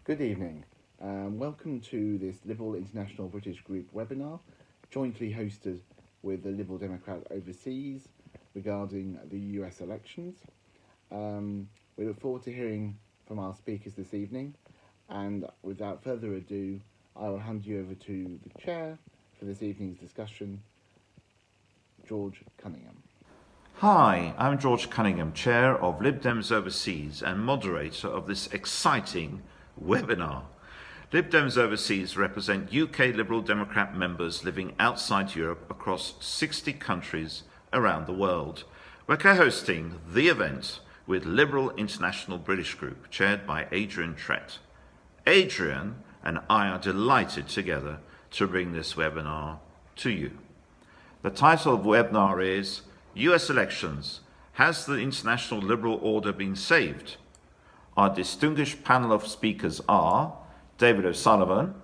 Good evening. Welcome to this Liberal International British Group webinar, jointly hosted with the Liberal Democrat Overseas regarding the US elections. We look forward to hearing from our speakers this evening, and without further ado, I will hand you over to the chair for this evening's discussion, George Cunningham. Hi, I'm George Cunningham, Chair of Lib Dems Overseas and moderator of this exciting webinar. Lib Dems Overseas represent UK Liberal Democrat members living outside Europe across 60 countries around the world. We're co-hosting the event with Liberal International British Group, chaired by Adrian Trett. Adrian and I are delighted together to bring this webinar to you. The title of the webinar is US Elections, Has the International Liberal Order Been Saved? Our distinguished panel of speakers are David O'Sullivan,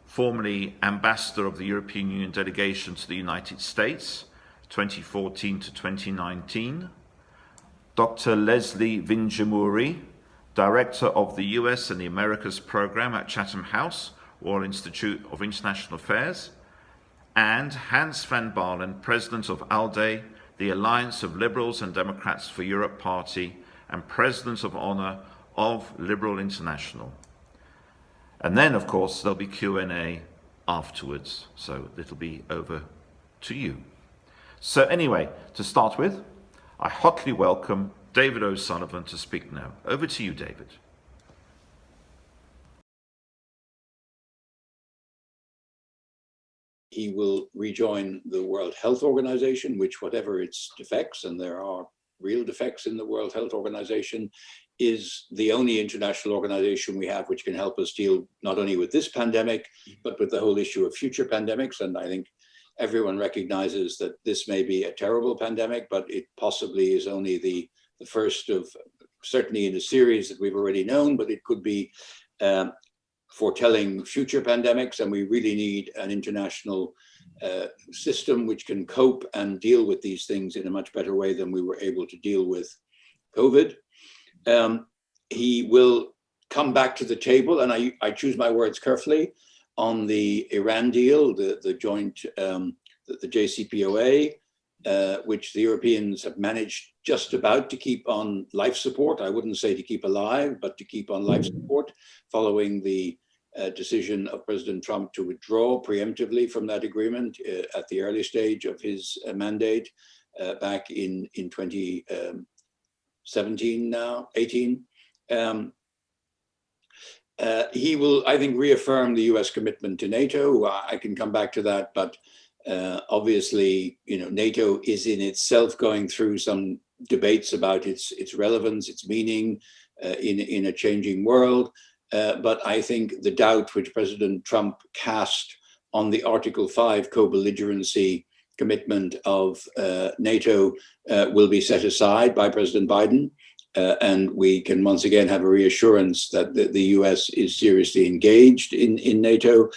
formerly Ambassador of the European Union Delegation to the United States, 2014 to 2019, Dr. Leslie Vinjamuri, Director of the US and the Americas Program at Chatham House, Royal Institute of International Affairs, and Hans van Baalen, President of ALDE, the Alliance of Liberals and Democrats for Europe Party, and President of Honour of Liberal International. And then, of course, there'll be Q&A afterwards, so it'll be over to you. So anyway, to start with, I hotly welcome David O'Sullivan to speak now. Over to you, David. He will rejoin the World Health Organization, which, whatever its defects, and there are real defects in the World Health Organization, is the only international organization we have which can help us deal not only with this pandemic, but with the whole issue of future pandemics. And I think everyone recognizes that this may be a terrible pandemic, but it possibly is only the first of, certainly in a series that we've already known, but it could be foretelling future pandemics, and we really need an international system which can cope and deal with these things in a much better way than we were able to deal with COVID. He will come back to the table, and I choose my words carefully, on the Iran deal, the joint, the JCPOA, which the Europeans have managed just about to keep on life support. I wouldn't say to keep alive, but to keep on life support, following the decision of President Trump to withdraw preemptively from that agreement at the early stage of his mandate back in 2017 now, 18. He will, I think, reaffirm the US commitment to NATO. I can come back to that, but obviously, NATO is in itself going through some debates about its relevance, its meaning in a changing world. But I think the doubt which President Trump cast on the Article 5 co-belligerency commitment of NATO will be set aside by President Biden. And we can once again have a reassurance that the US is seriously engaged in NATO.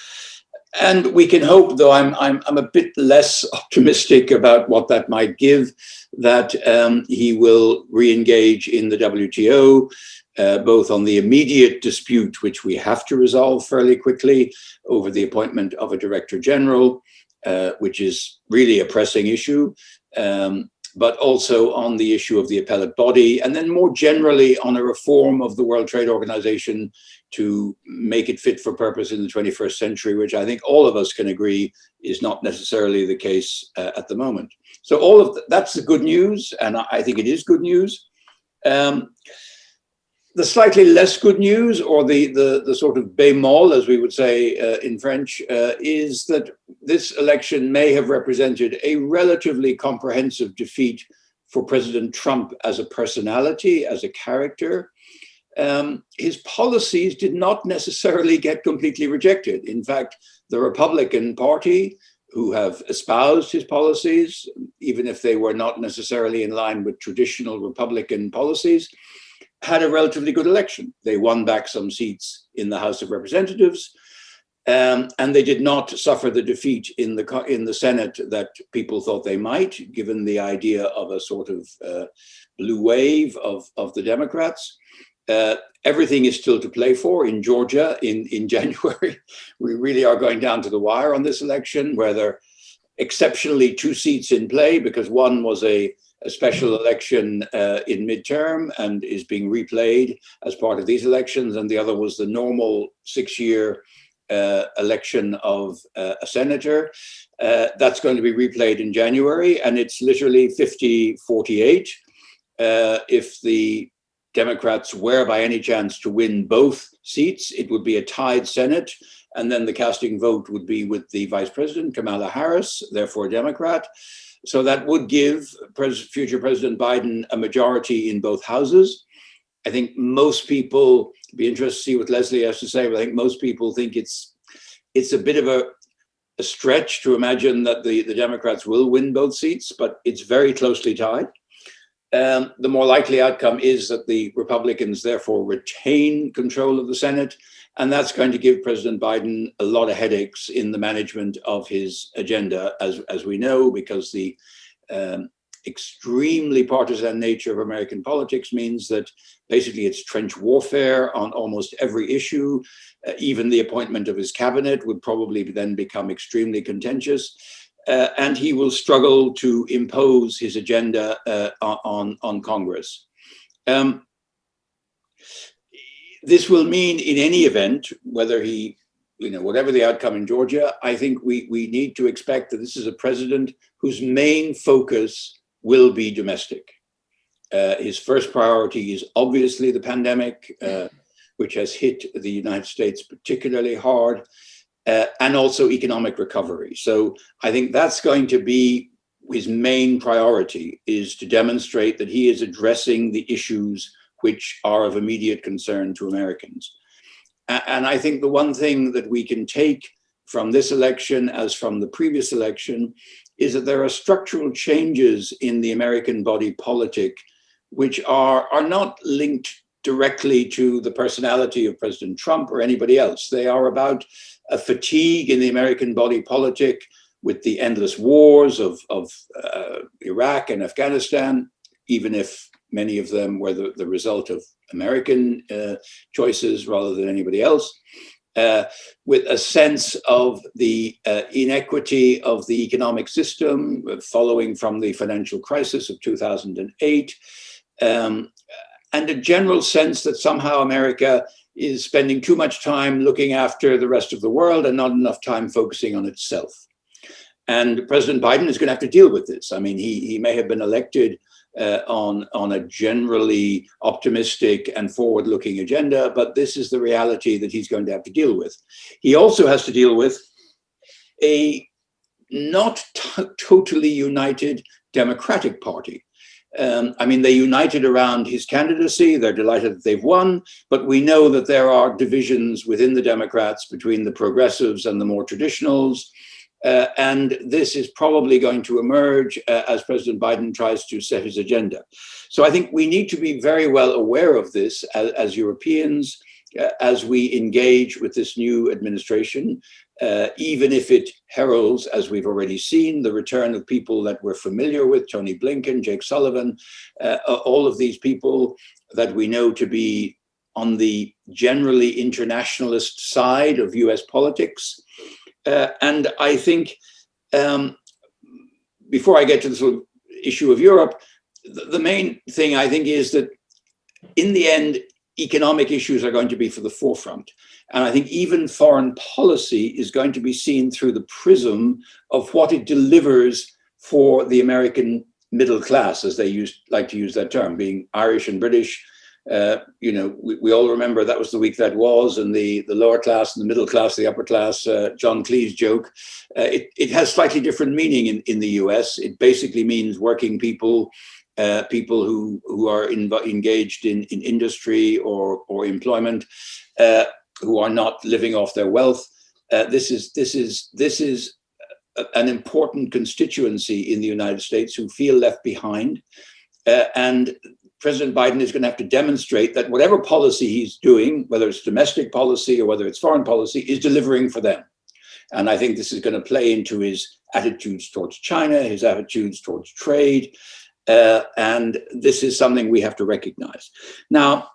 And we can hope, though I'm a bit less optimistic about what that might give, that he will re-engage in the WTO, both on the immediate dispute, which we have to resolve fairly quickly, over the appointment of a Director General, which is really a pressing issue, but also on the issue of the appellate body, and then more generally on a reform of the World Trade Organization to make it fit for purpose in the 21st century, which I think all of us can agree is not necessarily the case at the moment. So all of that's the good news, and I think it is good news. The slightly less good news, or the sort of bémol, as we would say in French, is that this election may have represented a relatively comprehensive defeat for President Trump as a personality, as a character. His policies did not necessarily get completely rejected. In fact, the Republican Party, who have espoused his policies, even if they were not necessarily in line with traditional Republican policies, had a relatively good election. They won back some seats in the House of Representatives, and they did not suffer the defeat in the Senate that people thought they might, given the idea of a sort of blue wave of the Democrats. Everything is still to play for in Georgia in January. We really are going down to the wire on this election, where there are exceptionally 2 seats in play, because one was a special election in midterm and is being replayed as part of these elections, and the other was the normal 6-year election of a senator. That's going to be replayed in January, and it's literally 50-48. If the Democrats were by any chance to win both seats, it would be a tied Senate, and then the casting vote would be with the Vice President, Kamala Harris, therefore a Democrat. So that would give future President Biden a majority in both houses. I think most people, it'd be interested to see what Leslie has to say, but I think most people think it's a bit of a stretch to imagine that the Democrats will win both seats, but it's very closely tied. The more likely outcome is that the Republicans therefore retain control of the Senate, and that's going to give President Biden a lot of headaches in the management of his agenda, as we know, because the extremely partisan nature of American politics means that basically it's trench warfare on almost every issue. Even the appointment of his cabinet would probably then become extremely contentious. And he will struggle to impose his agenda on Congress. This will mean, in any event, whether whatever the outcome in Georgia, I think we need to expect that this is a president whose main focus will be domestic. His first priority is obviously the pandemic, which has hit the United States particularly hard. And also economic recovery. So I think that's going to be his main priority, is to demonstrate that he is addressing the issues which are of immediate concern to Americans. And I think the one thing that we can take from this election, as from the previous election, is that there are structural changes in the American body politic which are not linked directly to the personality of President Trump or anybody else. They are about a fatigue in the American body politic with the endless wars of Iraq and Afghanistan, even if many of them were the result of American choices rather than anybody else, with a sense of the inequity of the economic system following from the financial crisis of 2008, and a general sense that somehow America is spending too much time looking after the rest of the world and not enough time focusing on itself. And President Biden is going to have to deal with this. I mean, he may have been elected on a generally optimistic and forward-looking agenda, but this is the reality that he's going to have to deal with. He also has to deal with a not totally united Democratic Party. I mean, they united around his candidacy. They're delighted that they've won, but we know that there are divisions within the Democrats between the progressives and the more traditionals. And this is probably going to emerge as President Biden tries to set his agenda. So I think we need to be very well aware of this as Europeans, as we engage with this new administration, even if it heralds, as we've already seen, the return of people that we're familiar with, Tony Blinken, Jake Sullivan, all of these people that we know to be on the generally internationalist side of US politics. And I think, before I get to the sort of issue of Europe, the main thing I think is that in the end, economic issues are going to be for the forefront. And I think even foreign policy is going to be seen through the prism of what it delivers for the American middle class, as they like to use that term, being Irish and British. We all remember that was the week that was, and the lower class and the middle class, the upper class, John Cleese joke. It has slightly different meaning in the US. It basically means working people, people who are engaged in industry or employment, who are not living off their wealth. This is an important constituency in the United States who feel left behind, and President Biden is going to have to demonstrate that whatever policy he's doing, whether it's domestic policy or whether it's foreign policy, is delivering for them. And I think this is going to play into his attitudes towards China, his attitudes towards trade. And this is something we have to recognize. Now,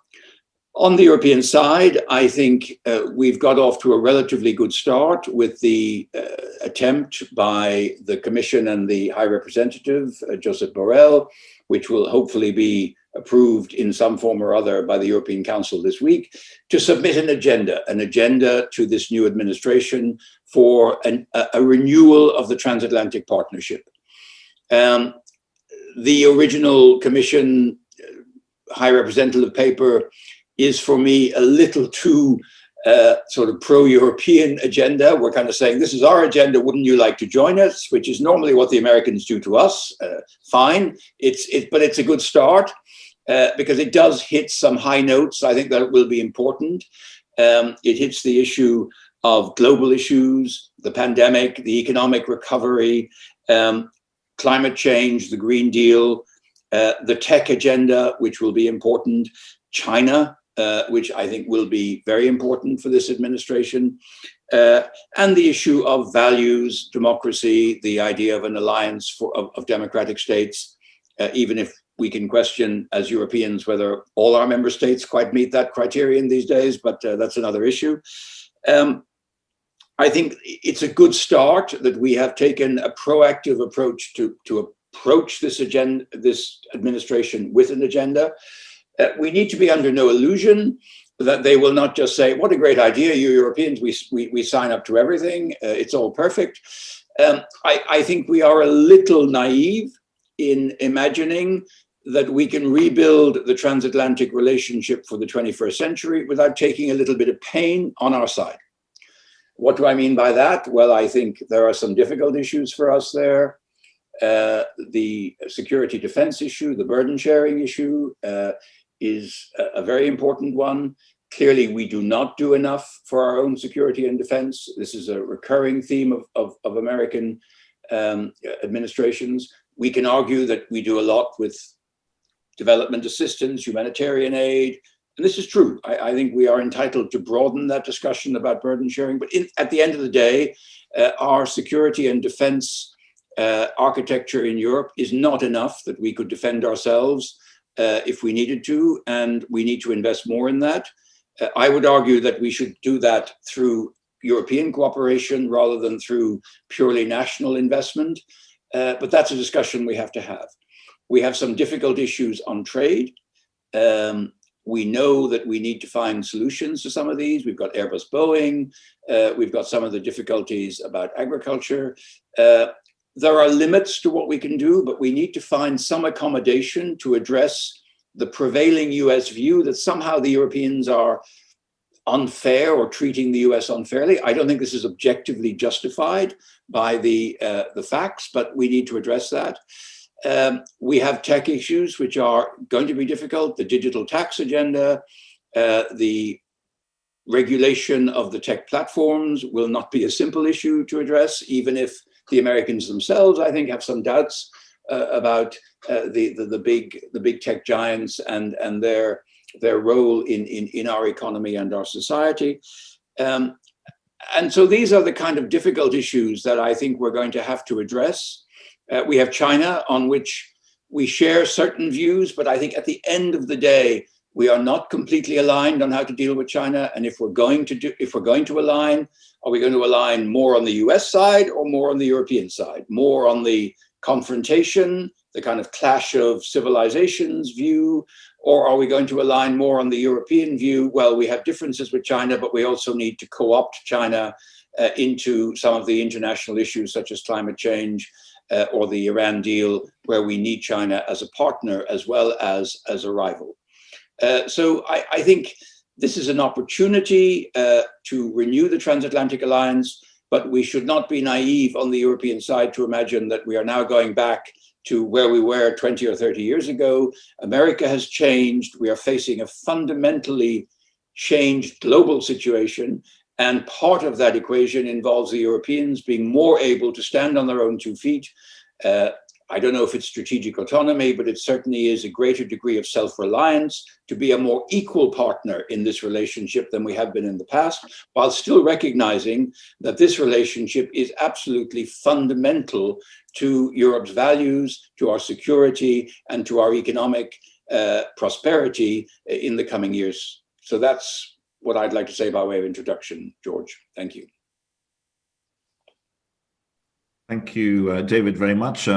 On the European side, I think we've got off to a relatively good start with the attempt by the Commission and the High Representative, Josep Borrell, which will hopefully be approved in some form or other by the European Council this week, to submit an agenda to this new administration for a renewal of the transatlantic partnership. The original Commission High Representative paper is for me a little too sort of pro-European agenda. We're kind of saying, this is our agenda, wouldn't you like to join us? Which is normally what the Americans do to us. Fine, but it's a good start because it does hit some high notes. I think that will be important. It hits the issue of global issues, the pandemic, the economic recovery, climate change, the Green Deal, the tech agenda, which will be important, China, which I think will be very important for this administration, and the issue of values, democracy, the idea of an alliance of democratic states, even if we can question as Europeans whether all our member states quite meet that criterion these days, but that's another issue. I think it's a good start that we have taken a proactive approach to approach this administration with an agenda. We need to be under no illusion that they will not just say, what a great idea, you Europeans, we sign up to everything, it's all perfect. I think we are a little naive in imagining that we can rebuild the transatlantic relationship for the 21st century without taking a little bit of pain on our side. What do I mean by that? Well, I think there are some difficult issues for us there. The security defense issue, the burden sharing issue is a very important one. Clearly, we do not do enough for our own security and defense. This is a recurring theme of American administrations. We can argue that we do a lot with development assistance, humanitarian aid, and this is true. I think we are entitled to broaden that discussion about burden sharing, but at the end of the day, our security and defense architecture in Europe is not enough that we could defend ourselves if we needed to, and we need to invest more in that. I would argue that we should do that through European cooperation rather than through purely national investment, but that's a discussion we have to have. We have some difficult issues on trade. We know that we need to find solutions to some of these. We've got Airbus, Boeing. We've got some of the difficulties about agriculture. There are limits to what we can do, but we need to find some accommodation to address the prevailing US view that somehow the Europeans are unfair or treating the US unfairly. I don't think this is objectively justified by the facts, but we need to address that. We have tech issues which are going to be difficult, the digital tax agenda, the regulation of the tech platforms will not be a simple issue to address, even if the Americans themselves, I think, have some doubts about the big tech giants and their role in our economy and our society. And so these are the kind of difficult issues that I think we're going to have to address. We have China, on which we share certain views, but I think at the end of the day, we are not completely aligned on how to deal with China. And if we're going to align, are we going to align more on the US side or more on the European side? More on the confrontation, the kind of clash of civilizations view, or are we going to align more on the European view? Well, we have differences with China, but we also need to co-opt China into some of the international issues such as climate change or the Iran deal, where we need China as a partner as well as a rival. So I think this is an opportunity to renew the transatlantic alliance, but we should not be naive on the European side to imagine that we are now going back to where we were 20 or 30 years ago. America has changed. We are facing a fundamentally changed global situation. And part of that equation involves the Europeans being more able to stand on their own 2 feet. I don't know if it's strategic autonomy, but it certainly is a greater degree of self-reliance to be a more equal partner in this relationship than we have been in the past, while still recognizing that this relationship is absolutely fundamental to Europe's values, to our security, and to our economic prosperity in the coming years. So that's what I'd like to say by way of introduction, George. Thank you. Thank you, David, very much.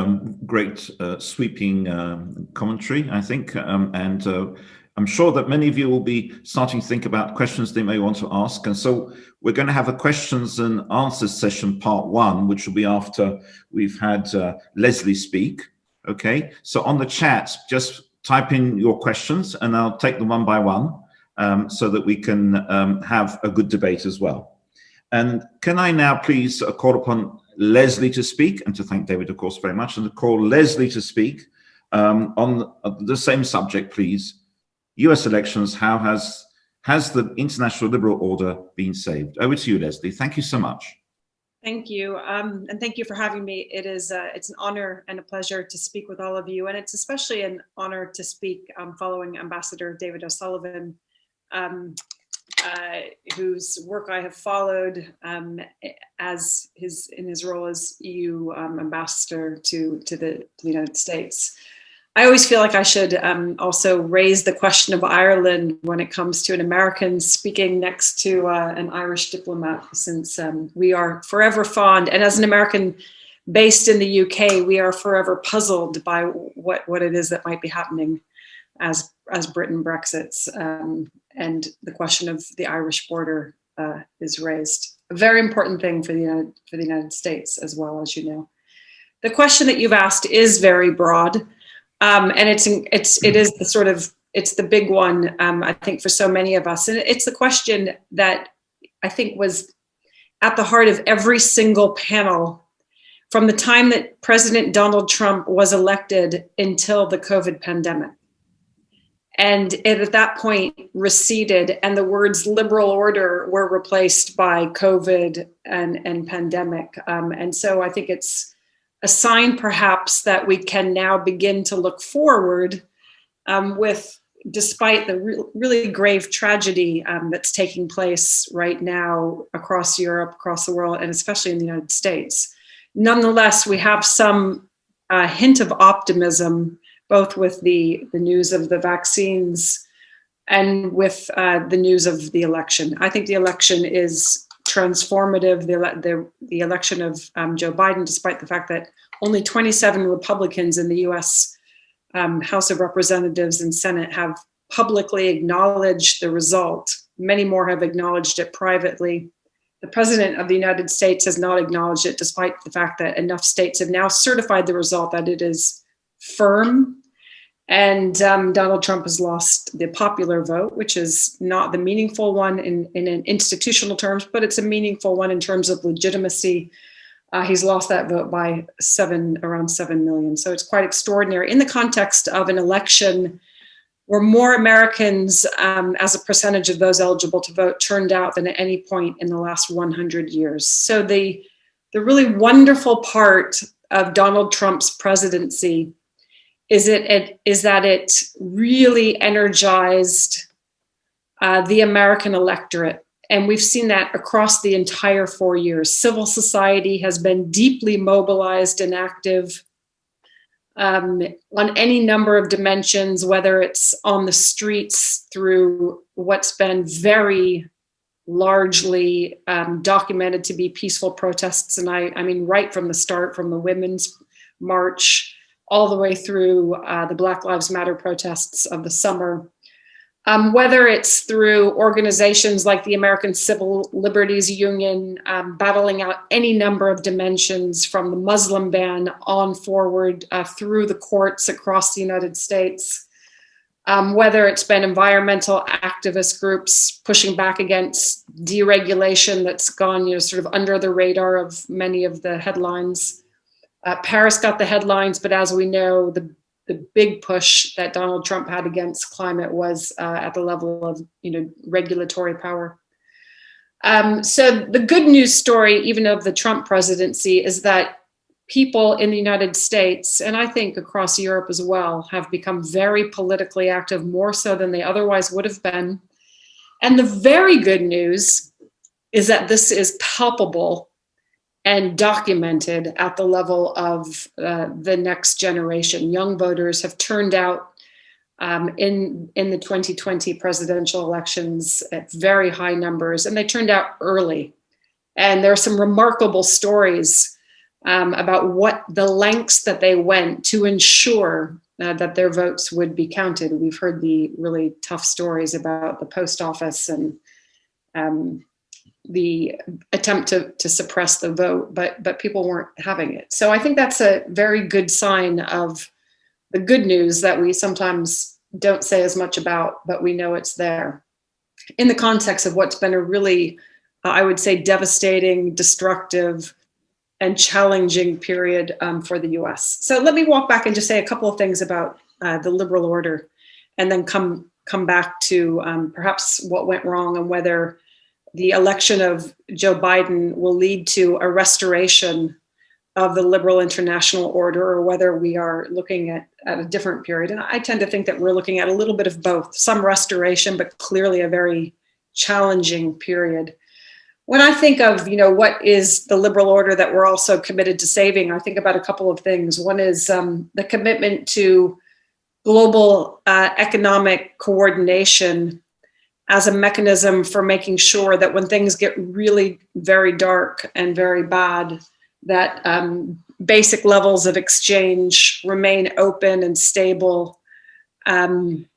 Great sweeping commentary, I think. And I'm sure that many of you will be starting to think about questions they may want to ask. And so we're going to have a questions and answers session part 1, which will be after we've had Leslie speak. Okay, so on the chat, just type in your questions and I'll take them one by one so that we can have a good debate as well. And can I now please call upon Leslie to speak, and to thank David, of course, very much, and to call Leslie to speak on the same subject, please. US elections, how has the international liberal order been saved? Over to you, Leslie. Thank you so much. Thank you, and thank you for having me. It's an honor and a pleasure to speak with all of you, and it's especially an honor to speak following Ambassador David O'Sullivan, whose work I have followed in his role as EU ambassador to the United States. I always feel like I should also raise the question of Ireland when it comes to an American speaking next to an Irish diplomat, since we are forever fond, and as an American based in the UK, we are forever puzzled by what it is that might be happening as Britain Brexits, and the question of the Irish border is raised. A very important thing for the United States as well, as you know. The question that you've asked is very broad. And it is the big one, I think, for so many of us. And it's the question that I think was at the heart of every single panel from the time that President Donald Trump was elected until the COVID pandemic. And it, at that point, receded, and the words liberal order were replaced by COVID and pandemic. And so I think it's a sign perhaps that we can now begin to look forward despite the really grave tragedy that's taking place right now across Europe, across the world, and especially in the United States. Nonetheless, we have some hint of optimism, both with the news of the vaccines and with the news of the election. I think the election is transformative. The election of Joe Biden, despite the fact that only 27 Republicans in the US House of Representatives and Senate have publicly acknowledged the result. Many more have acknowledged it privately. The President of the United States has not acknowledged it, despite the fact that enough states have now certified the result that it is firm. And Donald Trump has lost the popular vote, which is not the meaningful one in institutional terms, but it's a meaningful one in terms of legitimacy. He's lost that vote by around 7 million. So it's quite extraordinary in the context of an election where more Americans, as a percentage of those eligible to vote, turned out than at any point in the last 100 years. So the really wonderful part of Donald Trump's presidency is that it really energized the American electorate. And we've seen that across the entire 4 years. Civil society has been deeply mobilized and active on any number of dimensions, whether it's on the streets through what's been very largely documented to be peaceful protests. And I mean, right from the start, from the Women's March, all the way through the Black Lives Matter protests of the summer. Whether it's through organizations like the American Civil Liberties Union, battling out any number of dimensions from the Muslim ban on forward through the courts across the United States, whether it's been environmental activist groups pushing back against deregulation that's gone, sort of under the radar of many of the headlines. Paris got the headlines, but as we know, the big push that Donald Trump had against climate was at the level of regulatory power. So the good news story, even of the Trump presidency, is that people in the United States, and I think across Europe as well, have become very politically active, more so than they otherwise would have been. And the very good news is that this is palpable and documented at the level of the next generation. Young voters have turned out in the 2020 presidential elections at very high numbers, and they turned out early. And there are some remarkable stories about what the lengths that they went to ensure that their votes would be counted. We've heard the really tough stories about the post office and the attempt to suppress the vote, but people weren't having it. So I think that's a very good sign of the good news that we sometimes don't say as much about, but we know it's there. In the context of what's been a really, I would say, devastating, destructive, and challenging period for the US. So let me walk back and just say a couple of things about the liberal order, and then come back to perhaps what went wrong and whether the election of Joe Biden will lead to a restoration of the liberal international order, or whether we are looking at a different period. And I tend to think that we're looking at a little bit of both, some restoration, but clearly a very challenging period. When I think of, what is the liberal order that we're also committed to saving, I think about a couple of things. One is the commitment to global economic coordination as a mechanism for making sure that when things get really very dark and very bad, that basic levels of exchange remain open and stable and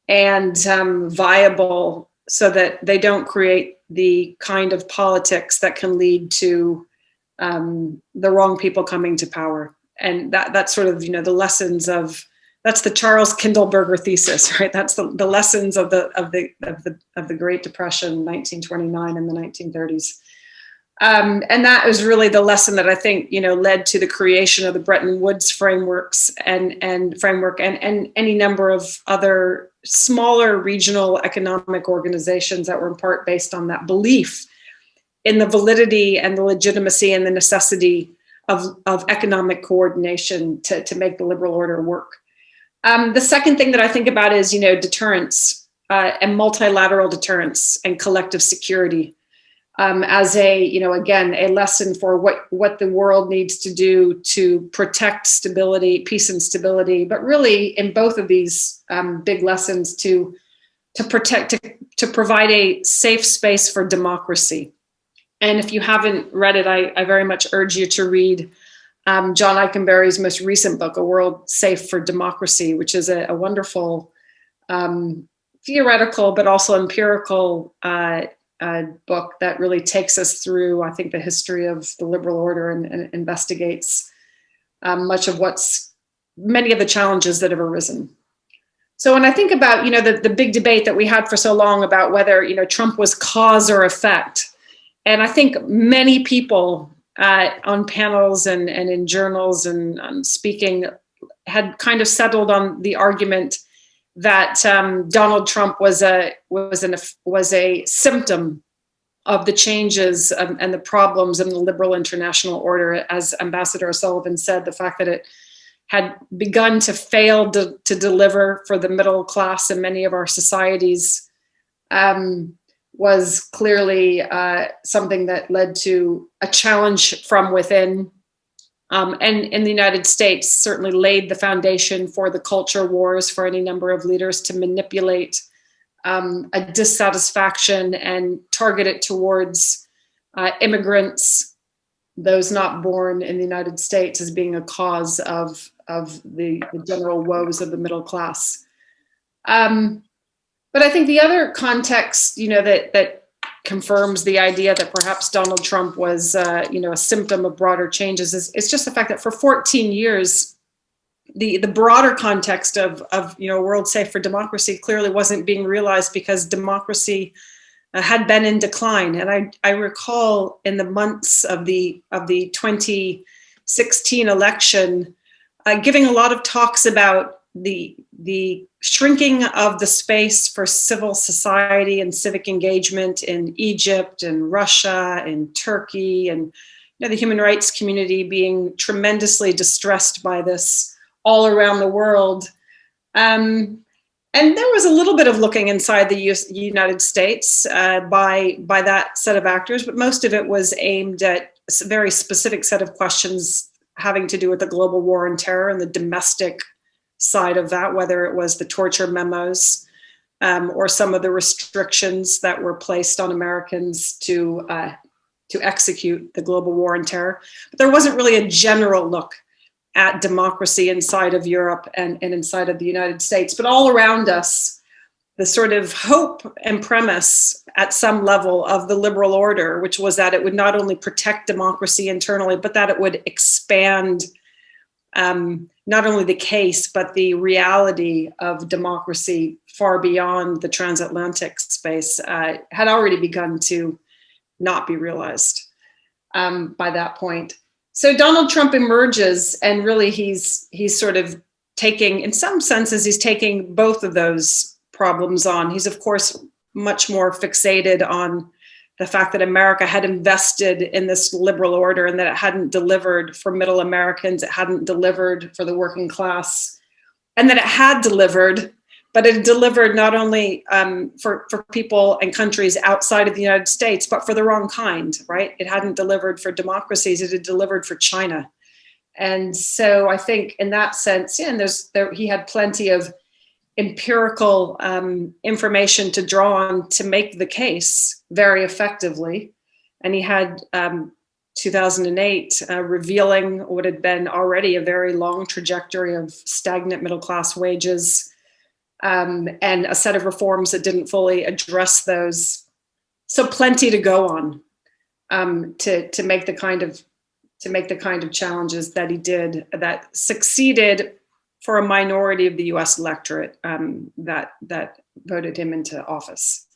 viable, so that they don't create the kind of politics that can lead to the wrong people coming to power. And that's sort of, the lessons of, that's the Charles Kindleberger thesis, right? That's the lessons of the Great Depression, 1929 and the 1930s. And that was really the lesson that I think, led to the creation of the Bretton Woods frameworks and any number of other smaller regional economic organizations that were in part based on that belief in the validity and the legitimacy and the necessity of economic coordination to make the liberal order work. The second thing that I think about is, deterrence and multilateral deterrence and collective security. As again, a lesson for what the world needs to do to protect stability, peace and stability, but really in both of these big lessons to provide a safe space for democracy. And if you haven't read it, I very much urge you to read John Eikenberry's most recent book, A World Safe for Democracy, which is a wonderful theoretical but also empirical book that really takes us through, I think, the history of the liberal order and investigates many of the challenges that have arisen. So when I think about, the big debate that we had for so long about whether, Trump was cause or effect, and I think many people on panels and in journals and on speaking had kind of settled on the argument that Donald Trump was a symptom of the changes and the problems in the liberal international order. As Ambassador O'Sullivan said, the fact that it had begun to fail to deliver for the middle class in many of our societies was clearly something that led to a challenge from within. And in the United States, certainly laid the foundation for the culture wars for any number of leaders to manipulate a dissatisfaction and target it towards immigrants, those not born in the United States, as being a cause of the general woes of the middle class. But I think the other context, that confirms the idea that perhaps Donald Trump was, a symptom of broader changes is just the fact that for 14 years, the broader context of World Safe for Democracy clearly wasn't being realized because democracy had been in decline. And I recall in the months of the 2016 election, giving a lot of talks about the shrinking of the space for civil society and civic engagement in Egypt and Russia and Turkey, and the human rights community being tremendously distressed by this all around the world. And there was a little bit of looking inside the United States by that set of actors, but most of it was aimed at a very specific set of questions having to do with the global war on terror and the domestic side of that, whether it was the torture memos or some of the restrictions that were placed on Americans to execute the global war on terror. But there wasn't really a general look at democracy inside of Europe and inside of the United States. But all around us, the sort of hope and premise at some level of the liberal order, which was that it would not only protect democracy internally, but that it would expand not only the case, but the reality of democracy far beyond the transatlantic space, had already begun to not be realized by that point. So Donald Trump emerges, and really he's sort of taking, in some senses, he's taking both of those problems on. He's, of course, much more fixated on the fact that America had invested in this liberal order and that it hadn't delivered for middle Americans, it hadn't delivered for the working class, and that it had delivered, but it delivered not only for people and countries outside of the United States, but for the wrong kind, right? It hadn't delivered for democracies, it had delivered for China. And so I think in that sense, yeah, and he had plenty of empirical information to draw on to make the case very effectively. And he had 2008 revealing what had been already a very long trajectory of stagnant middle class wages, and a set of reforms that didn't fully address those. So plenty to go on to make the kind of challenges that he did, that succeeded for a minority of the U.S. electorate that voted him into office.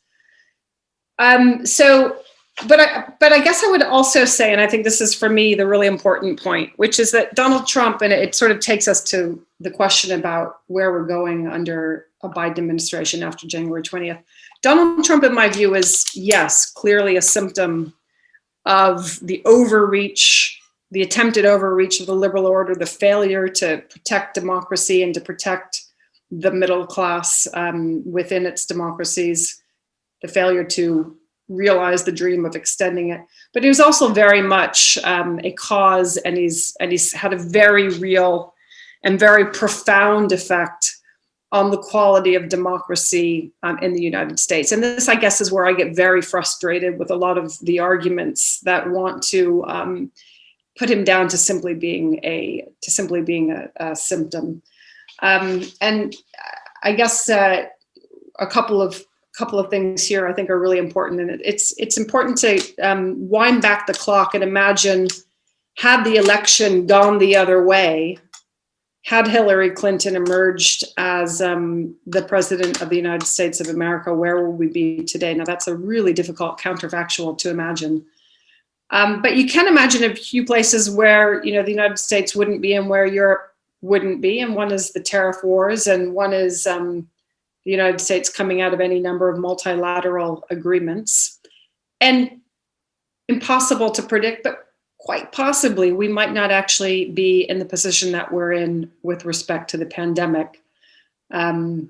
But I guess I would also say, and I think this is for me the really important point, which is that Donald Trump, and it sort of takes us to the question about where we're going under a Biden administration after January 20th. Donald Trump, in my view, is, yes, clearly a symptom of the overreach, the attempted overreach of the liberal order, the failure to protect democracy and to protect the middle class within its democracies, the failure to realize the dream of extending it. But he was also very much a cause, and he's had a very real and very profound effect on the quality of democracy in the United States. And this, I guess, is where I get very frustrated with a lot of the arguments that want to put him down to simply being a symptom. And I guess a couple of things here I think are really important, and it's important to wind back the clock and imagine, had the election gone the other way, had Hillary Clinton emerged as the president of the United States of America, where would we be today? Now that's a really difficult counterfactual to imagine. But you can imagine a few places where, the United States wouldn't be and where Europe wouldn't be. And one is the tariff wars, and one is the United States coming out of any number of multilateral agreements. And impossible to predict, but quite possibly we might not actually be in the position that we're in with respect to the pandemic. Given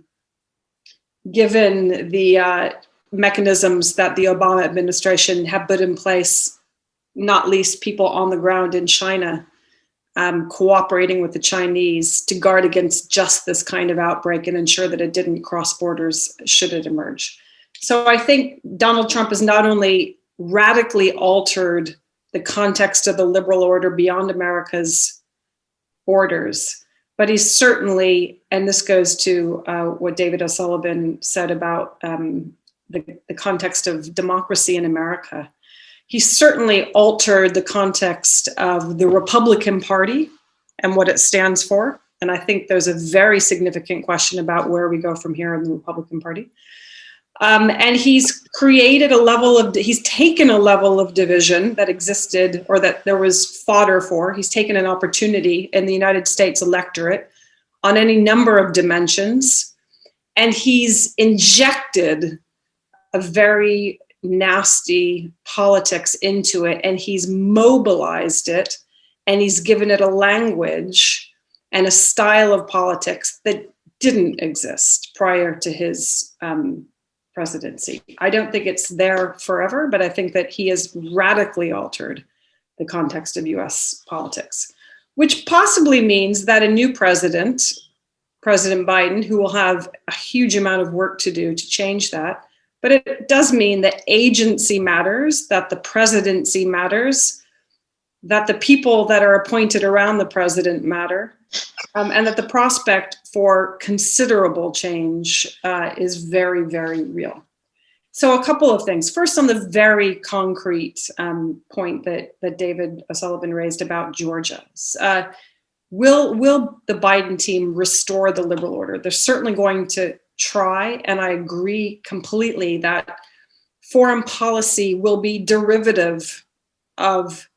the mechanisms that the Obama administration have put in place, not least people on the ground in China, cooperating with the Chinese to guard against just this kind of outbreak and ensure that it didn't cross borders should it emerge. So I think Donald Trump has not only radically altered the context of the liberal order beyond America's borders, but he's certainly, and this goes to what David O'Sullivan said about the context of democracy in America. He certainly altered the context of the Republican Party and what it stands for. And I think there's a very significant question about where we go from here in the Republican Party. And he's he's taken a level of division that existed, or that there was fodder for. He's taken an opportunity in the United States electorate on any number of dimensions. And he's injected a very nasty politics into it, and he's mobilized it, and he's given it a language and a style of politics that didn't exist prior to his presidency. I don't think it's there forever, but I think that he has radically altered the context of US politics, which possibly means that a new president President Biden, who will have a huge amount of work to do to change that. But it does mean that agency matters, that the presidency matters, that the people that are appointed around the president matter, and that the prospect for considerable change is very, very real. So a couple of things. First, on the very concrete point that David O'Sullivan raised about Georgia. Will the Biden team restore the liberal order? They're certainly going to try, and I agree completely that foreign policy will be derivative of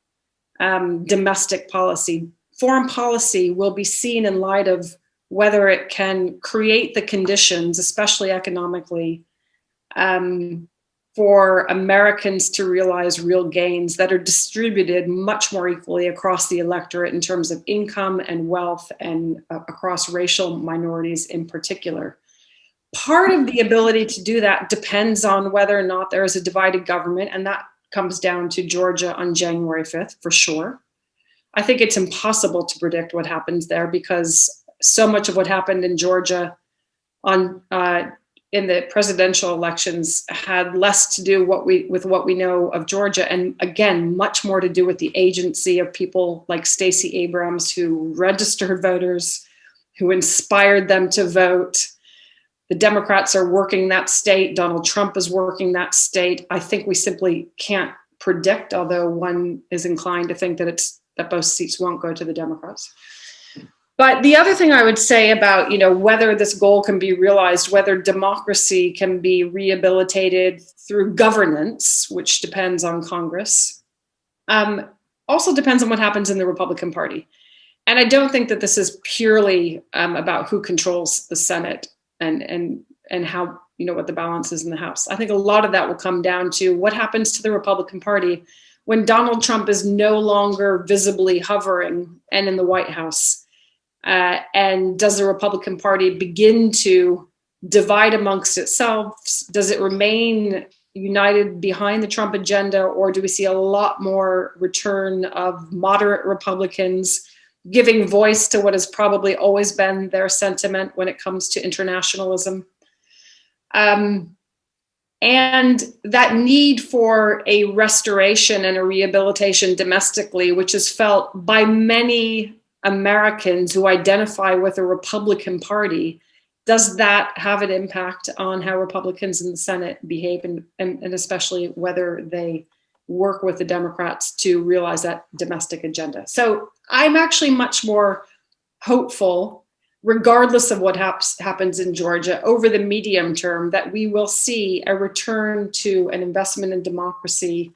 domestic policy. Foreign policy will be seen in light of whether it can create the conditions, especially economically, for Americans to realize real gains that are distributed much more equally across the electorate in terms of income and wealth and across racial minorities in particular. Part of the ability to do that depends on whether or not there is a divided government, and that comes down to Georgia on January 5th, for sure. I think it's impossible to predict what happens there because so much of what happened in Georgia in the presidential elections had less to do with what we know of Georgia, and again, much more to do with the agency of people like Stacey Abrams, who registered voters, who inspired them to vote. The Democrats are working that state. Donald Trump is working that state. I think we simply can't predict, although one is inclined to think that both seats won't go to the Democrats. But the other thing I would say about, whether this goal can be realized, whether democracy can be rehabilitated through governance, which depends on Congress, also depends on what happens in the Republican Party. And I don't think that this is purely about who controls the Senate and how, what the balance is in the House. I think a lot of that will come down to what happens to the Republican Party when Donald Trump is no longer visibly hovering and in the White House. And does the Republican Party begin to divide amongst itself? Does it remain united behind the Trump agenda, or do we see a lot more return of moderate Republicans giving voice to what has probably always been their sentiment when it comes to internationalism? And that need for a restoration and a rehabilitation domestically, which is felt by many Americans who identify with the Republican Party, does that have an impact on how Republicans in the Senate behave and especially whether they work with the Democrats to realize that domestic agenda? So I'm actually much more hopeful, regardless of what happens in Georgia, over the medium term, that we will see a return to an investment in democracy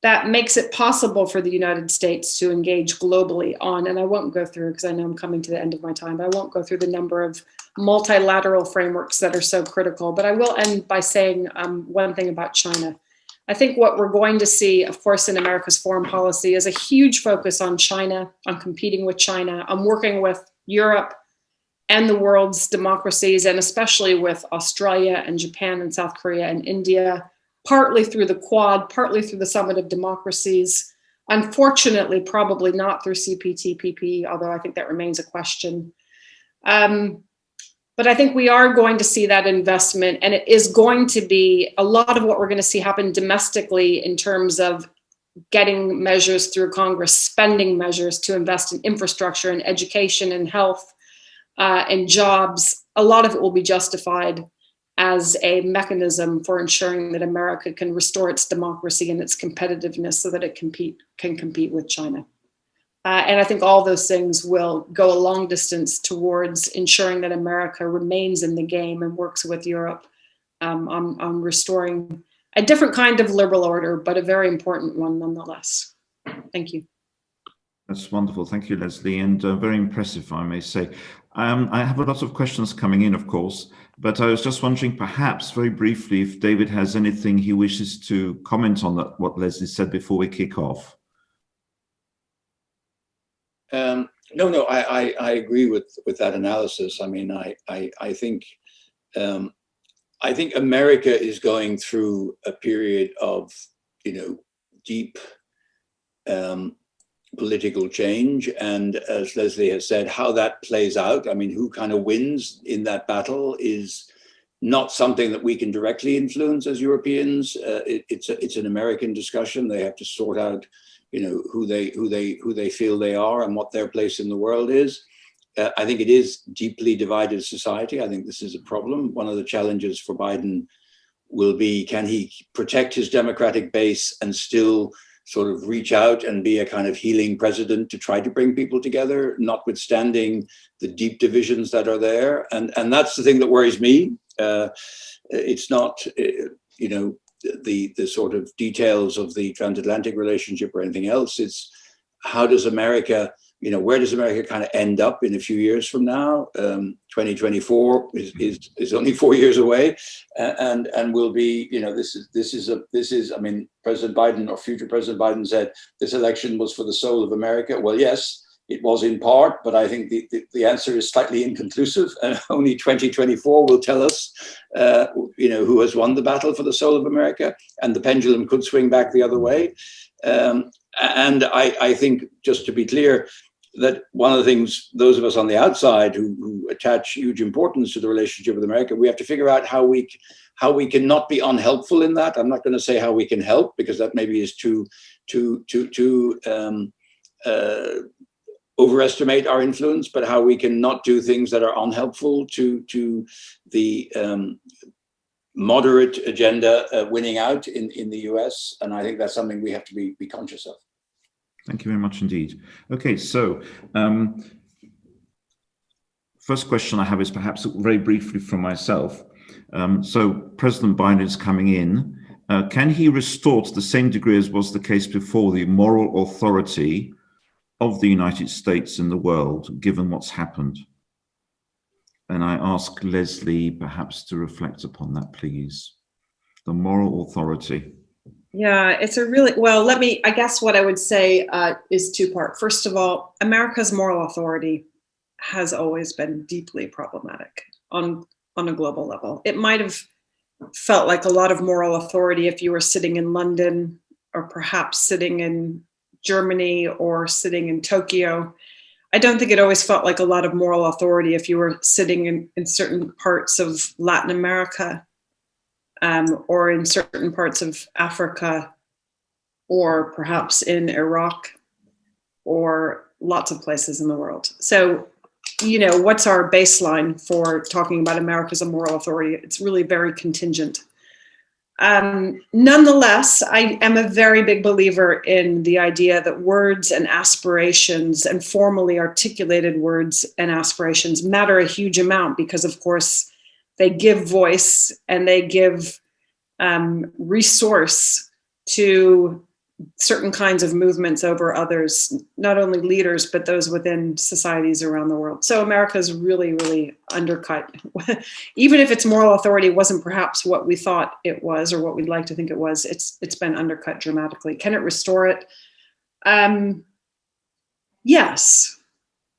that makes it possible for the United States to engage globally on, and I won't go through, because I know I'm coming to the end of my time, but I won't go through the number of multilateral frameworks that are so critical, but I will end by saying one thing about China. I think what we're going to see, of course, in America's foreign policy is a huge focus on China, on competing with China, on working with Europe and the world's democracies, and especially with Australia and Japan and South Korea and India, partly through the Quad, partly through the Summit of Democracies. Unfortunately, probably not through CPTPP, although I think that remains a question. But I think we are going to see that investment, and it is going to be a lot of what we're going to see happen domestically in terms of getting measures through Congress, spending measures to invest in infrastructure and education and health and jobs. A lot of it will be justified as a mechanism for ensuring that America can restore its democracy and its competitiveness so that it can compete with China. And I think all those things will go a long distance towards ensuring that America remains in the game and works with Europe on restoring a different kind of liberal order, but a very important one nonetheless. Thank you. That's wonderful. Thank you, Leslie, and very impressive, I may say. I have a lot of questions coming in, of course, but I was just wondering, perhaps very briefly, if David has anything he wishes to comment on that, what Leslie said before we kick off. No, I agree with that analysis. I mean, I think America is going through a period of, deep political change. And as Leslie has said, how that plays out, I mean, who kind of wins in that battle is not something that we can directly influence as Europeans. It's an American discussion. They have to sort out, who they feel they are and what their place in the world is. I think it is deeply divided society. I think this is a problem. One of the challenges for Biden will be, can he protect his Democratic base and still sort of reach out and be a kind of healing president to try to bring people together, notwithstanding the deep divisions that are there. And that's the thing that worries me. It's not, the sort of details of the transatlantic relationship or anything else. It's how does America, where does America kind of end up in a few years from now? 2024 is only 4 years away, and will be, this is. I mean, President Biden or future President Biden said this election was for the soul of America. Well, yes, it was in part, but I think the answer is slightly inconclusive, and only 2024 will tell us, who has won the battle for the soul of America, and the pendulum could swing back the other way. And I think, just to be clear, that one of the things, those of us on the outside who attach huge importance to the relationship with America, we have to figure out how we can not be unhelpful in that. I'm not going to say how we can help, because that maybe is too overestimate our influence, but how we can not do things that are unhelpful to the moderate agenda winning out in the US. And I think that's something we have to be conscious of. Thank you very much indeed. Okay, so first question I have is perhaps very briefly from myself. So President Biden is coming in. Can he restore to the same degree as was the case before the moral authority of the United States in the world, given what's happened? And I ask Leslie perhaps to reflect upon that, please. The moral authority. Yeah, it's a really, well, I guess what I would say is two-part. First of all, America's moral authority has always been deeply problematic on a global level. It might have felt like a lot of moral authority if you were sitting in London, or perhaps sitting in Germany, or sitting in Tokyo. I don't think it always felt like a lot of moral authority if you were sitting in certain parts of Latin America, or in certain parts of Africa, or perhaps in Iraq, or lots of places in the world. So, what's our baseline for talking about America as a moral authority? It's really very contingent. Nonetheless, I am a very big believer in the idea that words and aspirations, and formally articulated words and aspirations, matter a huge amount, because, of course, they give voice and they give resource to certain kinds of movements over others, not only leaders, but those within societies around the world. So America is really, really undercut. Even if its moral authority wasn't perhaps what we thought it was, or what we'd like to think it was, it's been undercut dramatically. Can it restore it? Yes,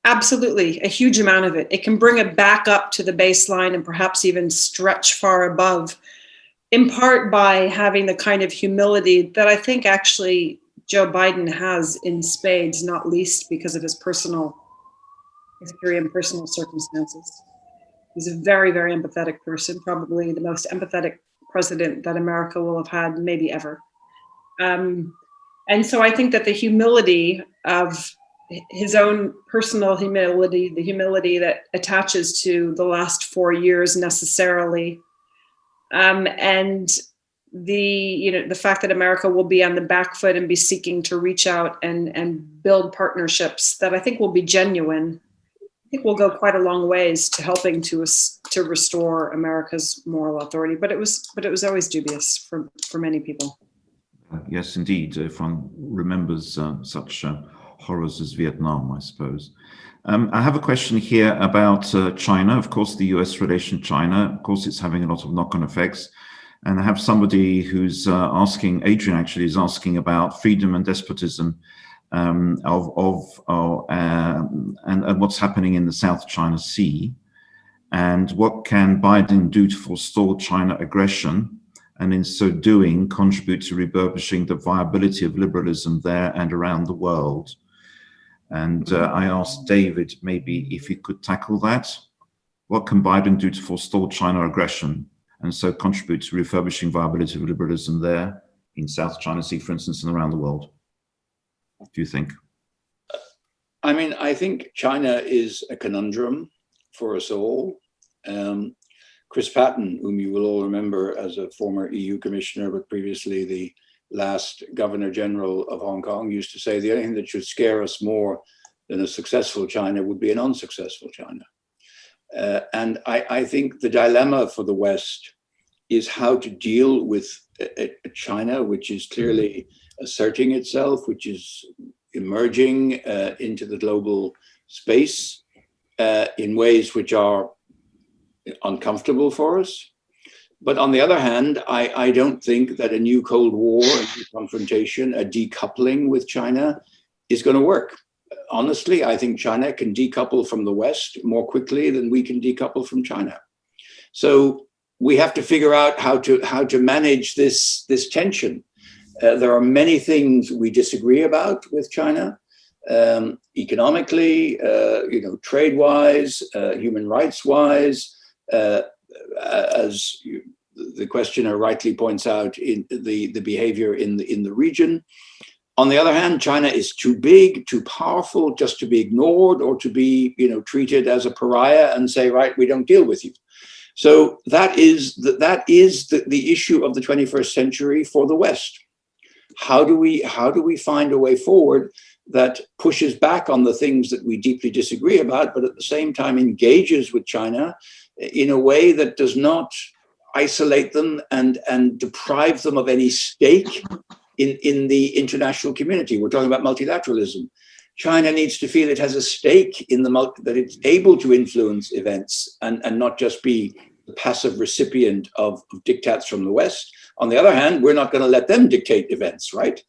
absolutely. A huge amount of it. It can bring it back up to the baseline, and perhaps even stretch far above, in part by having the kind of humility that I think actually Joe Biden has in spades, not least because of his personal history and personal circumstances. He's a very, very empathetic person, probably the most empathetic president that America will have had maybe ever. And so I think that the humility of his own personal humility, the humility that attaches to the last 4 years necessarily, and the fact that America will be on the back foot and be seeking to reach out and build partnerships that I think will be genuine, I think will go quite a long ways to helping to restore America's moral authority. But it was always dubious for many people. Yes, indeed. If one remembers such horrors as Vietnam, I suppose. I have a question here about China. Of course, the US relation to China, of course, it's having a lot of knock-on effects. And I have somebody who's asking, Adrian actually is asking about freedom and despotism and what's happening in the South China Sea. And what can Biden do to forestall China aggression, and in so doing contribute to refurbishing the viability of liberalism there and around the world? And I asked David maybe if he could tackle that. What can Biden do to forestall China aggression and so contribute to refurbishing viability of liberalism there in South China Sea, for instance, and around the world? What do you think? I mean, I think China is a conundrum for us all. Chris Patten, whom you will all remember as a former EU commissioner, but previously the last Governor General of Hong Kong, used to say the only thing that should scare us more than a successful China would be an unsuccessful China. And I think the dilemma for the West is how to deal with a China which is clearly asserting itself, which is emerging into the global space in ways which are uncomfortable for us. But on the other hand, I don't think that a new Cold War, a new confrontation, a decoupling with China is going to work. Honestly, I think China can decouple from the West more quickly than we can decouple from China. So we have to figure out how to manage this tension. There are many things we disagree about with China, economically, trade-wise, human rights-wise, as the questioner rightly points out, in the behavior in the region. On the other hand, China is too big, too powerful just to be ignored or to be, treated as a pariah and say, right, we don't deal with you. So that is the issue of the 21st century for the West. How do we find a way forward that pushes back on the things that we deeply disagree about, but at the same time engages with China in a way that does not isolate them and deprive them of any stake in the international community? We're talking about multilateralism. China needs to feel it has a stake in that it's able to influence events and not just be the passive recipient of diktats from the West. On the other hand, we're not going to let them dictate events, right?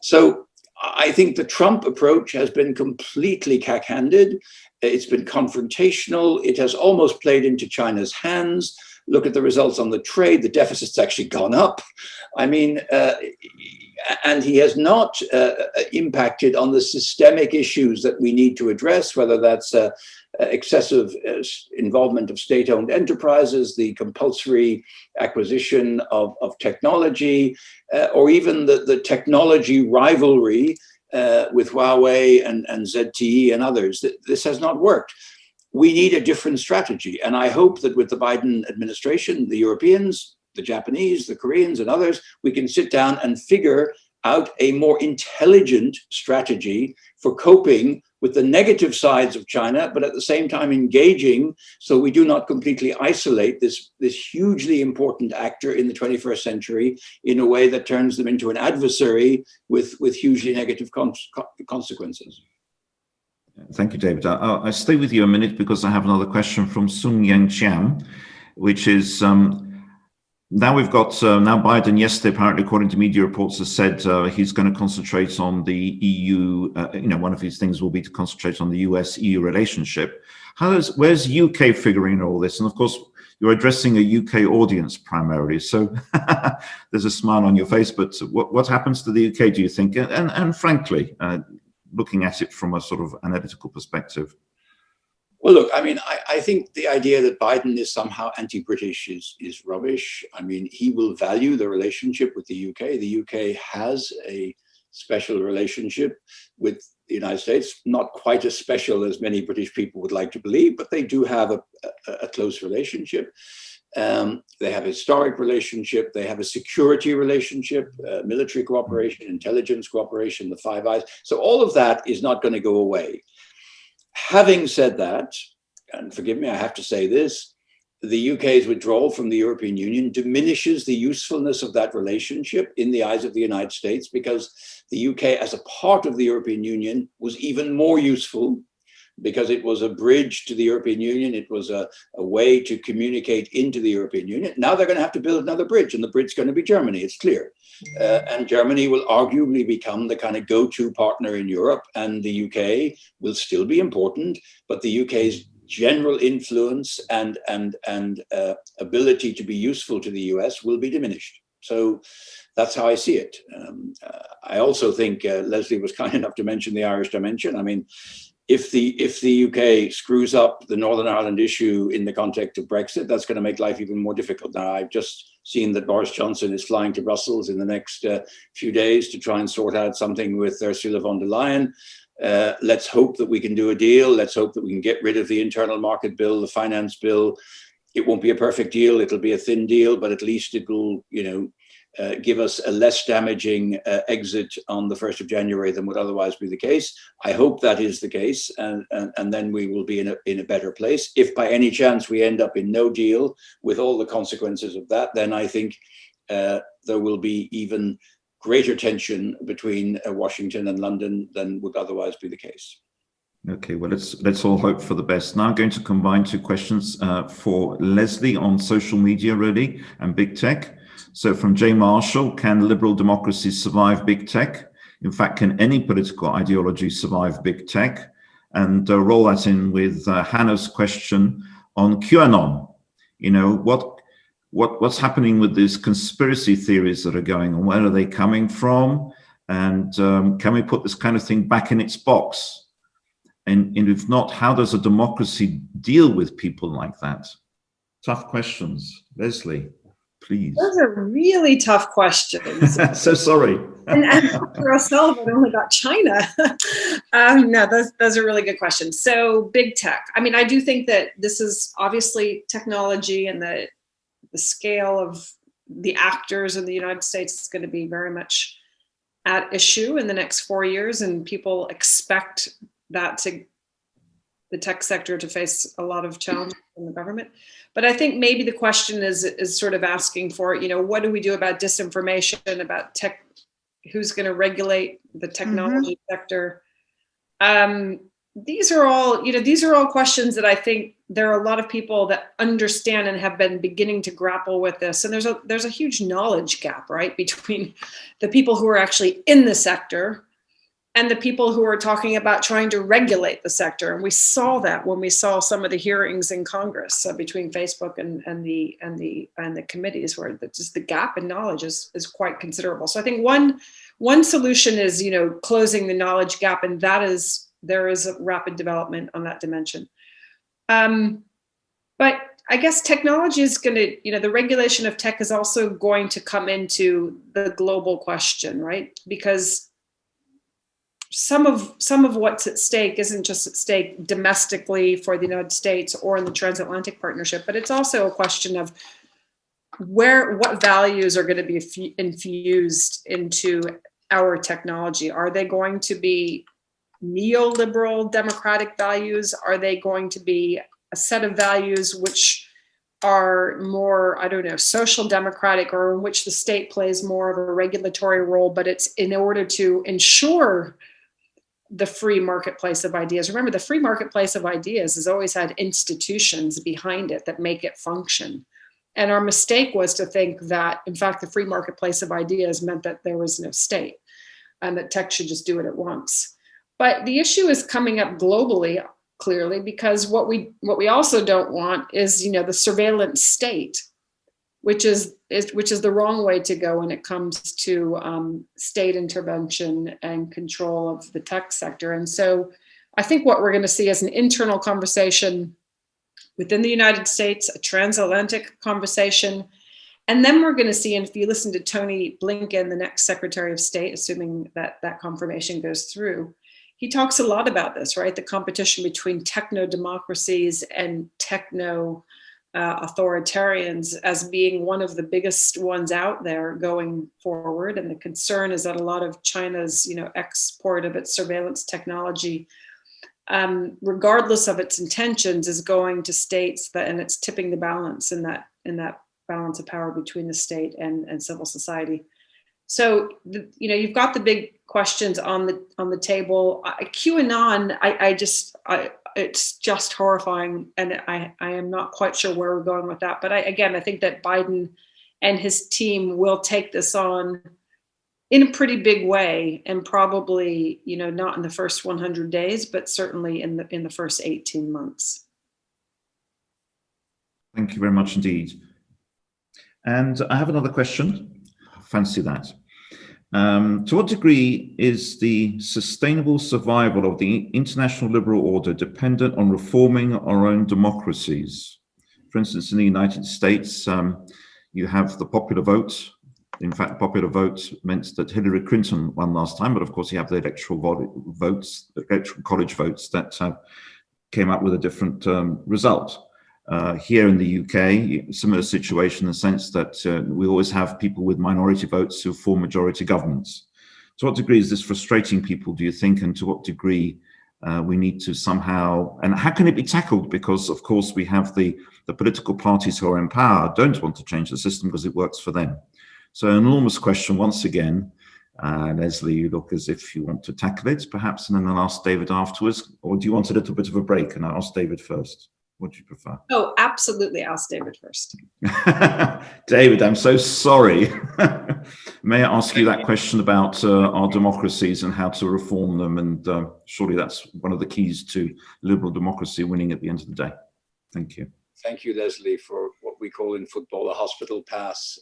So I think the Trump approach has been completely cack-handed. It's been confrontational. It has almost played into China's hands. Look at the results on the trade. The deficit's actually gone up. I mean, and he has not impacted on the systemic issues that we need to address, whether that's excessive involvement of state-owned enterprises, the compulsory acquisition of technology, or even the technology rivalry with Huawei and ZTE and others. This has not worked. We need a different strategy. And I hope that with the Biden administration, the Europeans, the Japanese, the Koreans, and others, we can sit down and figure out a more intelligent strategy for coping with the negative sides of China, but at the same time engaging so we do not completely isolate this hugely important actor in the 21st century in a way that turns them into an adversary with hugely negative consequences. Thank you, David. I'll stay with you a minute because I have another question from Sun Yang Qian, which is, now we've got, now Biden yesterday, apparently, according to media reports, has said he's going to concentrate on the EU, one of his things will be to concentrate on the US-EU relationship. Where's UK figuring in all this? And of course, you're addressing a UK audience primarily, so there's a smile on your face, but what happens to the UK, do you think? And frankly, looking at it from a sort of analytical perspective. Well, look, I mean, I think the idea that Biden is somehow anti-British is rubbish. I mean, he will value the relationship with the UK. The UK has a special relationship with the United States, not quite as special as many British people would like to believe, but they do have a close relationship. They have a historic relationship. They have a security relationship, military cooperation, intelligence cooperation, the Five Eyes. So all of that is not going to go away. Having said that, and forgive me, I have to say this, the UK's withdrawal from the European Union diminishes the usefulness of that relationship in the eyes of the United States, because the UK as a part of the European Union was even more useful because it was a bridge to the European Union. It was a way to communicate into the European Union. Now they're going to have to build another bridge, and the bridge is going to be Germany, it's clear. And Germany will arguably become the kind of go-to partner in Europe, and the UK will still be important, but the UK's general influence and ability to be useful to the US will be diminished. So that's how I see it. I also think Leslie was kind enough to mention the Irish dimension. I mean, if the UK screws up the Northern Ireland issue in the context of Brexit, that's going to make life even more difficult. Now, I've just seen that Boris Johnson is flying to Brussels in the next few days to try and sort out something with Ursula von der Leyen. Let's hope that we can do a deal. Let's hope that we can get rid of the internal market bill, the finance bill. It won't be a perfect deal. It'll be a thin deal, but at least it will, give us a less damaging exit on the 1st of January than would otherwise be the case. I hope that is the case, and then we will be in a better place. If by any chance we end up in no deal with all the consequences of that, then I think there will be even greater tension between Washington and London than would otherwise be the case. Okay, well, let's all hope for the best. Now I'm going to combine two questions for Leslie on social media, really, and big tech. So from Jay Marshall, can liberal democracies survive big tech? In fact, can any political ideology survive big tech? And roll that in with Hannah's question on QAnon. What's happening with these conspiracy theories that are going on? Where are they coming from? And can we put this kind of thing back in its box? And if not, how does a democracy deal with people like that? Tough questions. Leslie, please. Those are really tough questions. So sorry. and for O'Sullivan, only got China. No, those are really good questions. So big tech. I mean, I do think that this is obviously technology, and the scale of the actors in the United States is going to be very much at issue in the next 4 years, and people expect the tech sector to face a lot of challenges in the government. But I think maybe the question is sort of asking for, what do we do about disinformation, about tech, who's going to regulate the technology sector? These are all questions that I think there are a lot of people that understand and have been beginning to grapple with this. And there's a huge knowledge gap, right, between the people who are actually in the sector and the people who are talking about trying to regulate the sector. And we saw that when we saw some of the hearings in Congress between Facebook and the committees, where just the gap in knowledge is quite considerable. So I think one solution is, closing the knowledge gap, and there is a rapid development on that dimension. But I guess technology is going to, the regulation of tech is also going to come into the global question, right? Because some of what's at stake isn't just at stake domestically for the United States or in the transatlantic partnership, but it's also a question of what values are going to be infused into our technology. Are they going to be neoliberal democratic values? Are they going to be a set of values which are more, social democratic, or in which the state plays more of a regulatory role, but it's in order to ensure the free marketplace of ideas? Remember, the free marketplace of ideas has always had institutions behind it that make it function. And our mistake was to think that, in fact, the free marketplace of ideas meant that there was no state and that tech should just do it at once. But the issue is coming up globally, clearly, because what we also don't want is, the surveillance state, which is the wrong way to go when it comes to state intervention and control of the tech sector. And so I think what we're going to see is an internal conversation within the United States, a transatlantic conversation. And then we're going to see, and if you listen to Tony Blinken, the next Secretary of State, assuming that confirmation goes through, he talks a lot about this, right? The competition between techno-democracies and techno-authoritarians as being one of the biggest ones out there going forward. And the concern is that a lot of China's, export of its surveillance technology, regardless of its intentions, is going to states and it's tipping the balance in that balance of power between the state and civil society. So, you've got the big questions on the table. QAnon, it's just horrifying, and I am not quite sure where we're going with that. But I think that Biden and his team will take this on in a pretty big way, and probably, not in the first 100 days, but certainly in the first 18 months. Thank you very much indeed. And I have another question. fancy that. To what degree is the sustainable survival of the international liberal order dependent on reforming our own democracies? For instance, in the United States, you have the popular vote. In fact, the popular vote meant that Hillary Clinton won last time, but of course you have the electoral votes, electoral college votes that came up with a different result. Here in the UK, similar situation in the sense that we always have people with minority votes who form majority governments. To what degree is this frustrating people, do you think, and to what degree we need to somehow, and how can it be tackled? Because of course we have the political parties who are in power don't want to change the system because it works for them. So an enormous question once again. Leslie, you look as if you want to tackle it perhaps, and then I'll ask David afterwards, or do you want a little bit of a break and I'll ask David first? What do you prefer? Oh, absolutely. Ask David first. David, I'm so sorry. May I ask you that question about our democracies and how to reform them? And surely that's one of the keys to liberal democracy winning at the end of the day. Thank you. Thank you, Leslie, for what we call in football a hospital pass.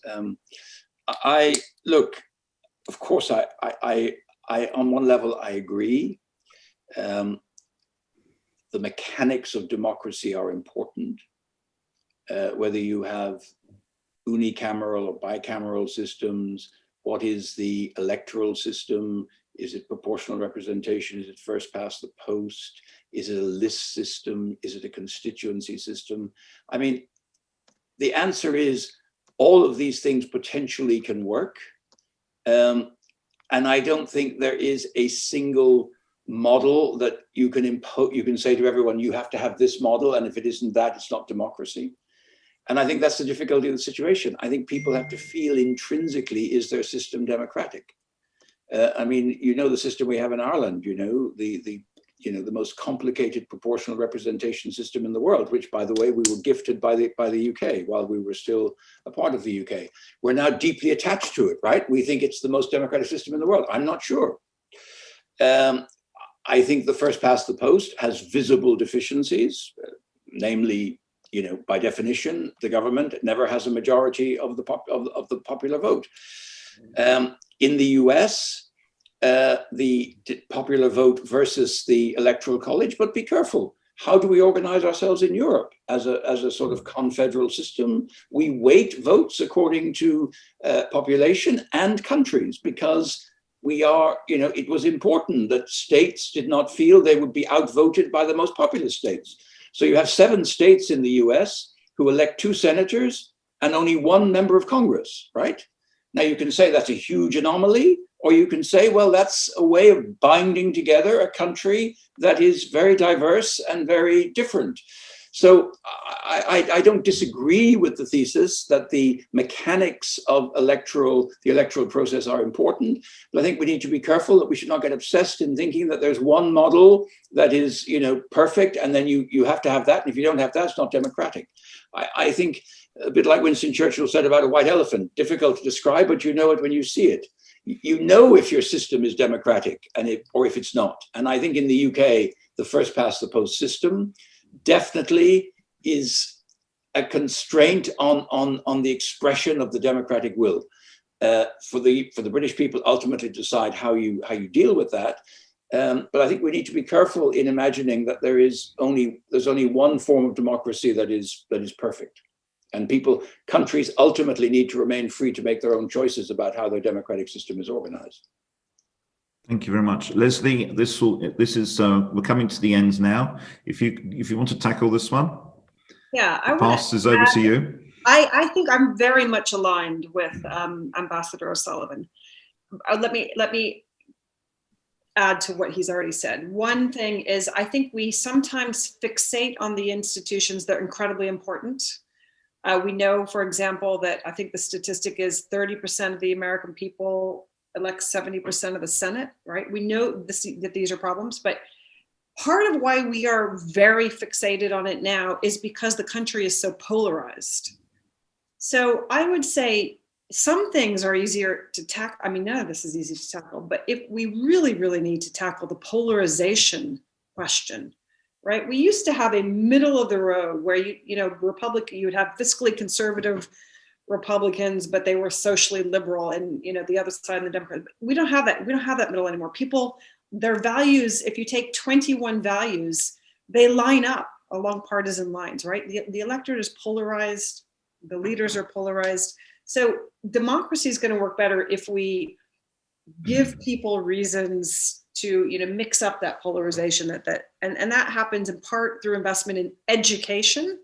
Look, of course, I on one level, I agree. The mechanics of democracy are important. Whether you have unicameral or bicameral systems, what is the electoral system? Is it proportional representation? Is it first past the post? Is it a list system? Is it a constituency system? I mean, the answer is all of these things potentially can work. And I don't think there is a single model that you can impose. You can say to everyone, you have to have this model, and if it isn't that, it's not democracy. And I think that's the difficulty of the situation. I think people have to feel intrinsically, is their system democratic? I mean, you know, the system we have in Ireland, you know, the most complicated proportional representation system in the world, which, by the way, we were gifted by the UK while we were still a part of the UK. We're now deeply attached to it, right? We think it's the most democratic system in the world. I'm not sure. I think the first past the post has visible deficiencies, namely, you know, by definition, the government never has a majority of the popular vote. In the US, the popular vote versus the electoral college, but be careful. How do we organize ourselves in Europe as a sort of confederal system? We weight votes according to population and countries, because we are, you know, it was important that states did not feel they would be outvoted by the most populous states. So you have 7 states in the US who elect 2 senators and only 1 member of Congress, right? Now you can say that's a huge anomaly, or you can say, well, that's a way of binding together a country that is very diverse and very different. So I don't disagree with the thesis that the mechanics of the electoral process are important, but I think we need to be careful that we should not get obsessed in thinking that there's one model that is, you know, perfect, and then you have to have that, and if you don't have that, it's not democratic. I think a bit like Winston Churchill said about a white elephant, difficult to describe, but you know it when you see it. You know if your system is democratic or if it's not. And I think in the UK, the first past the post system definitely is a constraint on the expression of the democratic will. For the British people ultimately decide how you deal with that. But I think we need to be careful in imagining that there's only one form of democracy that is perfect. And countries ultimately need to remain free to make their own choices about how their democratic system is organized. Thank you very much, Leslie. We're coming to the end now. If you want to tackle this one, yeah, the pass is over to you. I think I'm very much aligned with Ambassador O'Sullivan. Let me add to what he's already said. One thing is, I think we sometimes fixate on the institutions that are incredibly important. We know, for example, that I think the statistic is 30% of the American people elect 70% of the Senate, right? We know that these are problems, but part of why we are very fixated on it now is because the country is so polarized. So I would say some things are easier to tackle. I mean, none of this is easy to tackle, but if we really, really need to tackle the polarization question, right? We used to have a middle of the road where you would have fiscally conservative Republicans, but they were socially liberal, and the other side of the Democrats. We don't have that. We don't have that middle anymore. People, their values. If you take 21 values, they line up along partisan lines, right? The electorate is polarized. The leaders are polarized. So democracy is going to work better if we give people reasons to mix up that polarization, and that happens in part through investment in education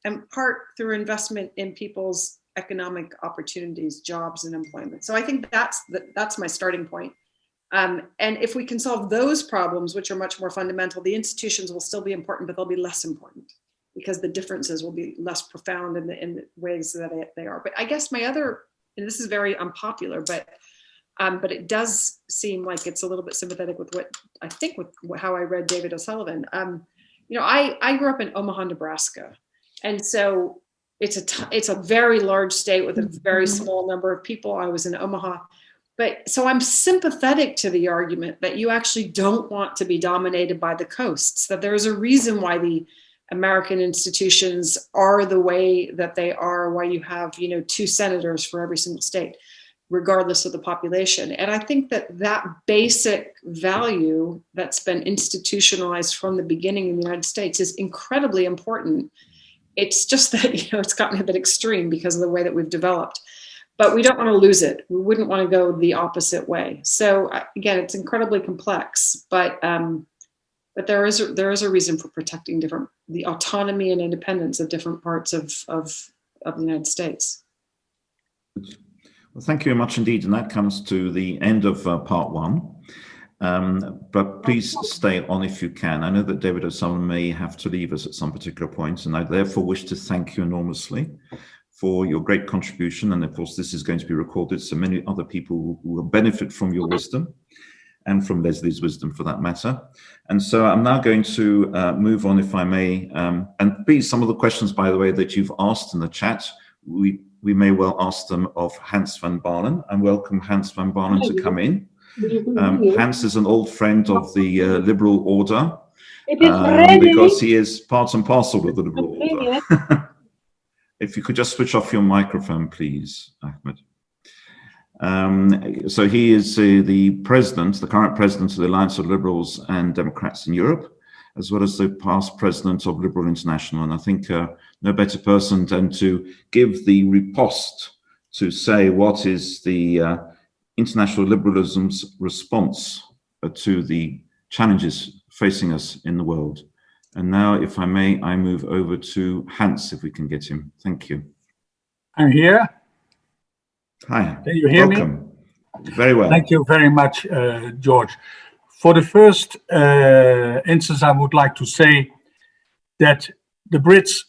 and part through investment in people's economic opportunities, jobs, and employment. So I think that's my starting point. And if we can solve those problems, which are much more fundamental, the institutions will still be important, but they'll be less important because the differences will be less profound in the ways that they are. But I guess my other, and this is very unpopular, but it does seem like it's a little bit sympathetic with what I think with how I read David O'Sullivan. I grew up in Omaha, Nebraska, and so it's a very large state with a very small number of people. I was in Omaha, but so I'm sympathetic to the argument that you actually don't want to be dominated by the coasts. That there's a reason why the American institutions are the way that they are. Why you have 2 senators for every single state, regardless of the population. And I think that basic value that's been institutionalized from the beginning in the United States is incredibly important. It's just that, it's gotten a bit extreme because of the way that we've developed, but we don't want to lose it. We wouldn't want to go the opposite way. So again, it's incredibly complex, but there is a reason for protecting the autonomy and independence of different parts of the United States. Well, thank you very much indeed. And that comes to the end of part 1. But please stay on if you can. I know that David O'Sullivan may have to leave us at some particular point, and I therefore wish to thank you enormously for your great contribution. And of course, this is going to be recorded, so many other people will benefit from your wisdom and from Leslie's wisdom for that matter. And so I'm now going to move on, if I may. And please, some of the questions, by the way, that you've asked in the chat, we may well ask them of Hans van Baarle. And welcome Hans van Baarle to come in. Hans is an old friend of the liberal order because he is part and parcel of the liberal order. If you could just switch off your microphone, please, Ahmed. So he is the current president of the Alliance of Liberals and Democrats in Europe, as well as the past president of Liberal International. And I think no better person than to give the riposte to say what is the international liberalism's response to the challenges facing us in the world. And now, if I may, I move over to Hans, if we can get him. Thank you. I'm here. Hi. Can you hear Welcome. Me? Very well. Thank you very much, George. For the first instance, I would like to say that the Brits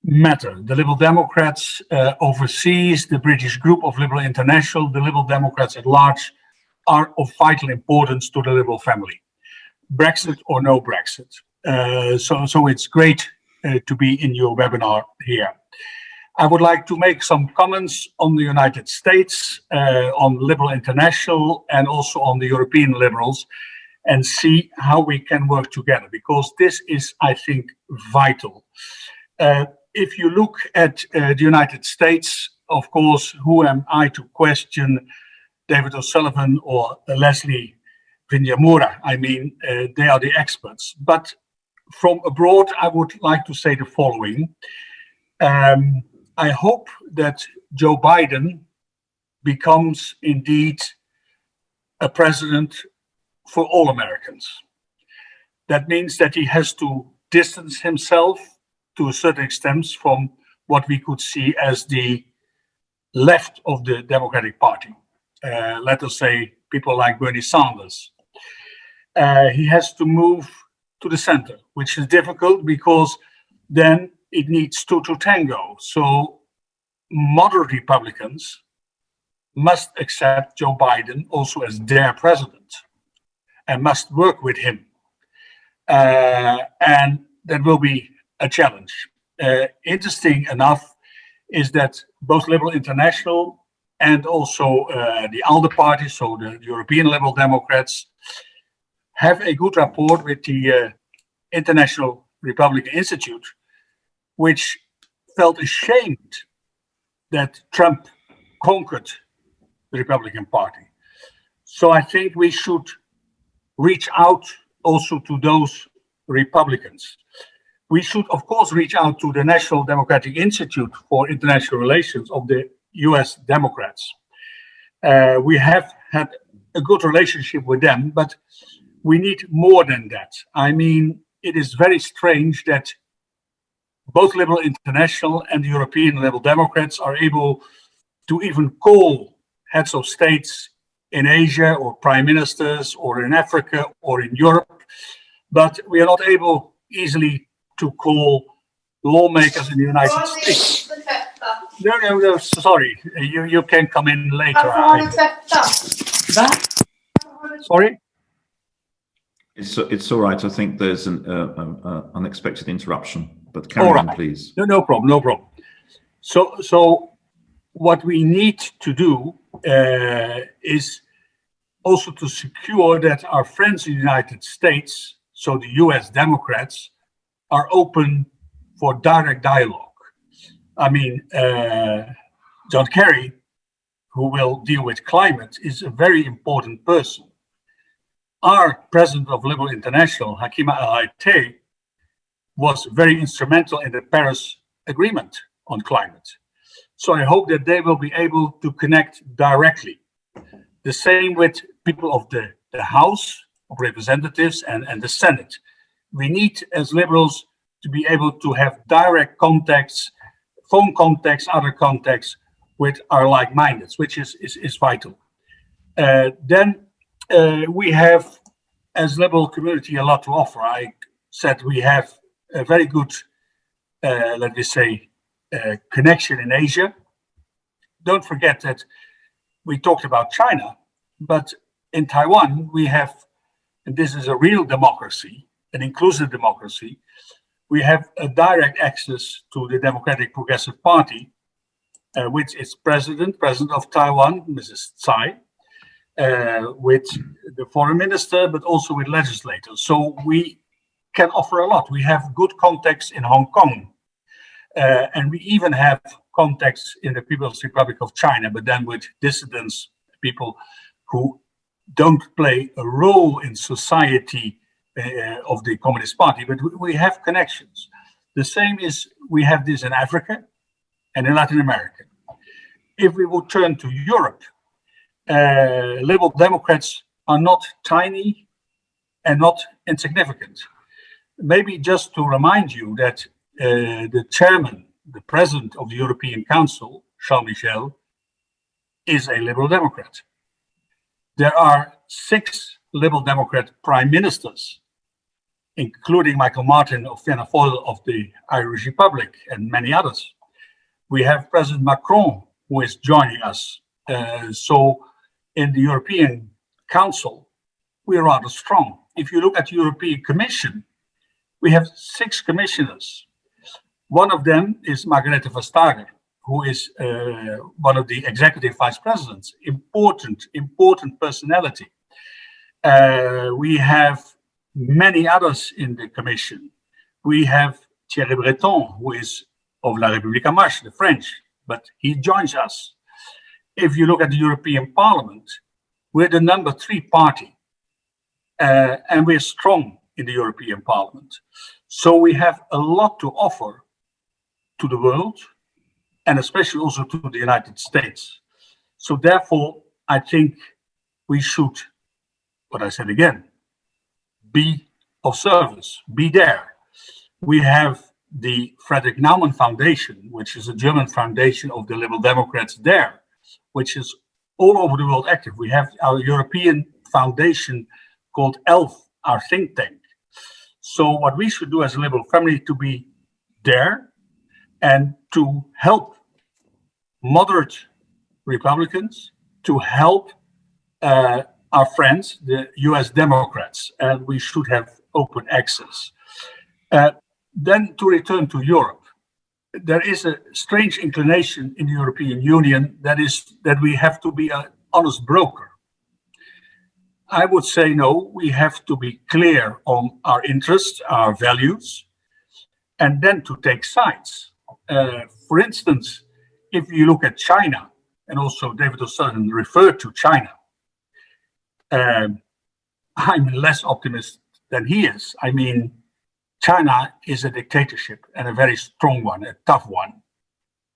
matter. The Liberal Democrats overseas, the British group of Liberal International, the Liberal Democrats at large are of vital importance to the Liberal family. Brexit or no Brexit. So it's great to be in your webinar here. I would like to make some comments on the United States, on Liberal International, and also on the European liberals, and see how we can work together, because this is, I think, vital. If you look at the United States, of course, who am I to question David O'Sullivan or Leslie Vinyamura? I mean, they are the experts. But from abroad, I would like to say the following. I hope that Joe Biden becomes indeed a president for all Americans. That means that he has to distance himself to a certain extent from what we could see as the left of the Democratic Party. Let us say people like Bernie Sanders. He has to move to the center, which is difficult because then it needs two to tango. So moderate Republicans must accept Joe Biden also as their president and must work with him. And that will be a challenge. Interesting enough is that both Liberal International and also the ALDE party, so the European Liberal Democrats, have a good rapport with the International Republican Institute, which felt ashamed that Trump conquered the Republican Party. So I think we should reach out also to those Republicans. We should, of course, reach out to the National Democratic Institute for International Relations of the US Democrats. We have had a good relationship with them, but we need more than that. I mean, it is very strange that both Liberal International and the European Liberal Democrats are able to even call heads of states in Asia or prime ministers or in Africa or in Europe, but we are not able easily to call lawmakers in the United States. No, sorry, you can come in later. Sorry? It's all right. I think there's an unexpected interruption, but carry on, please. No problem. So what we need to do is also to secure that our friends in the United States, so the US Democrats, are open for direct dialogue. I mean, John Kerry, who will deal with climate, is a very important person. Our president of Liberal International, Hakima El-Hayteh, was very instrumental in the Paris Agreement on climate. So I hope that they will be able to connect directly. The same with people of the House of Representatives and the Senate. We need, as liberals, to be able to have direct contacts, phone contacts, other contacts with our like-mindeds, which is vital. Then we have, as liberal community, a lot to offer. I said we have a very good, let me say, connection in Asia. Don't forget that we talked about China, but in Taiwan we have, and this is a real democracy, an inclusive democracy, we have a direct access to the Democratic Progressive Party, with its president of Taiwan, Mrs. Tsai, with the foreign minister, but also with legislators. So we can offer a lot. We have good contacts in Hong Kong, and we even have contacts in the People's Republic of China, but then with dissidents, people who don't play a role in society of the Communist Party, but we have connections. The same is, we have this in Africa and in Latin America. If we would turn to Europe, Liberal Democrats are not tiny and not insignificant. Maybe just to remind you that the chairman, the president of the European Council, Charles Michel, is a Liberal Democrat. There are 6 Liberal Democrat prime ministers, including Michael Martin of Fianna Fáil of the Irish Republic and many others. We have President Macron, who is joining us. So in the European Council, we're rather strong. If you look at the European Commission, we have 6 commissioners. One of them is Margrethe Vestager, who is one of the executive vice presidents, important personality. We have many others in the commission. We have Thierry Breton, who is of La République En Marche, the French, but he joins us. If you look at the European Parliament, we're the number 3 party, and we're strong in the European Parliament. So we have a lot to offer to the world, and especially also to the United States. So therefore, I think we should, what I said again, be of service, be there. We have the Frederick Naumann Foundation, which is a German foundation of the Liberal Democrats there, which is all over the world active. We have our European foundation called ELF, our think tank. So what we should do as a Liberal family to be there and to help moderate Republicans, to help our friends, the US Democrats, and we should have open access. Then to return to Europe, there is a strange inclination in the European Union that is that we have to be an honest broker. I would say no, we have to be clear on our interests, our values, and then to take sides. For instance, if you look at China, and also David O'Sullivan referred to China, I'm less optimistic than he is. I mean, China is a dictatorship, and a very strong one, a tough one.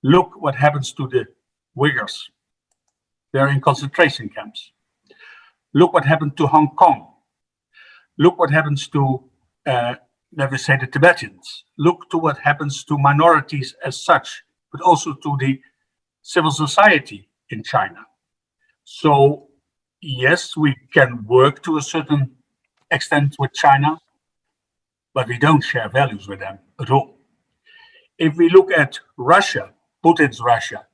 Look what happens to the Uyghurs. They're in concentration camps. Look what happened to Hong Kong. Look what happens to, let me say, the Tibetans. Look to what happens to minorities as such, but also to the civil society in China. So, yes, we can work to a certain extent with China, but we don't share values with them at all. If we look at Russia, Putin's Russia,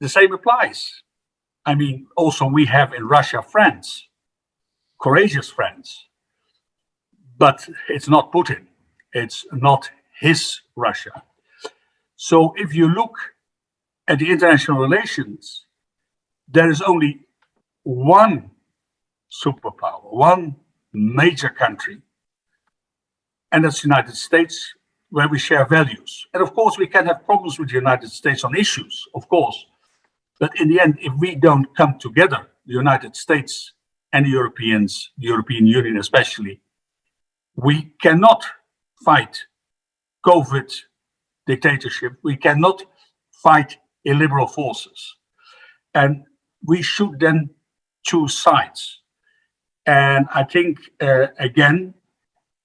the same applies. I mean, also we have in Russia friends, courageous friends, but it's not Putin. It's not his Russia. So if you look at the international relations, there is only one superpower, one major country, and that's the United States, where we share values. And of course, we can have problems with the United States on issues, of course. But in the end, if we don't come together, the United States and the Europeans, the European Union especially, we cannot fight COVID dictatorship. We cannot fight illiberal forces. And we should then choose sides. And I think, again,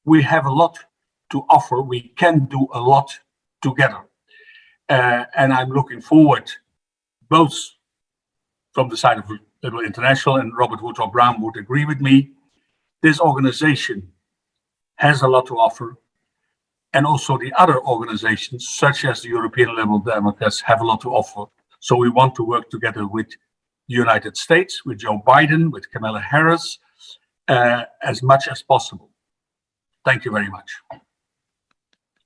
we have a lot to offer. We can do a lot together. And I'm looking forward, both from the side of Liberal International, and Robert Woodrow Brown would agree with me, this organization has a lot to offer. And also the other organizations, such as the European Liberal Democrats, have a lot to offer. So we want to work together with the United States, with Joe Biden, with Kamala Harris, as much as possible. Thank you very much.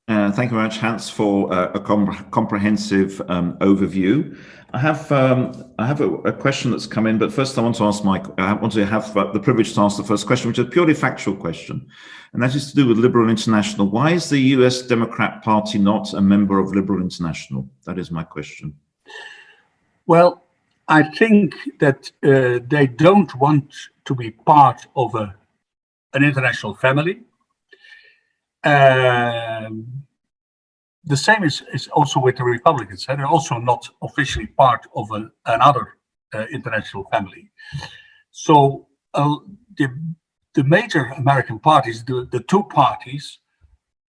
Thank you very much, Hans, for a comprehensive overview. I have a question that's come in, but first I want to ask I want to have the privilege to ask the first question, which is a purely factual question, and that is to do with Liberal International. Why is the US Democrat Party not a member of Liberal International? That is my question. Well, I think that they don't want to be part of an international family. The same is also with the Republicans. They're also not officially part of another international family. So the major American parties, the two parties,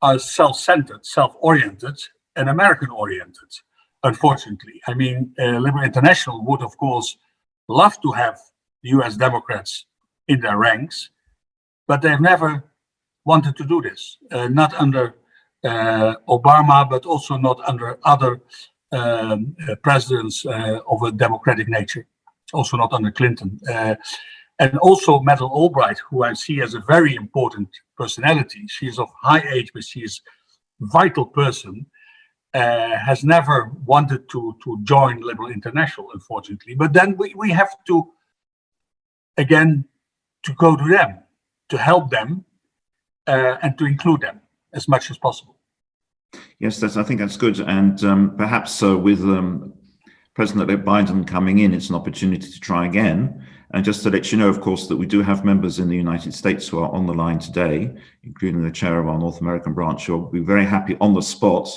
are self-centered, self-oriented, and American-oriented, unfortunately. I mean, Liberal International would, of course, love to have the US Democrats in their ranks, but they've never wanted to do this, not under Obama, but also not under other presidents of a democratic nature, also not under Clinton. And also Madeleine Albright, who I see as a very important personality. She is of high age, but she is a vital person, has never wanted to join Liberal International, unfortunately. But then we have to, again, to go to them, to help them, and to include them as much as possible. Yes, I think that's good. And perhaps with President Biden coming in, it's an opportunity to try again. And just to let you know, of course, that we do have members in the United States who are on the line today, including the chair of our North American branch, who will be very happy on the spot,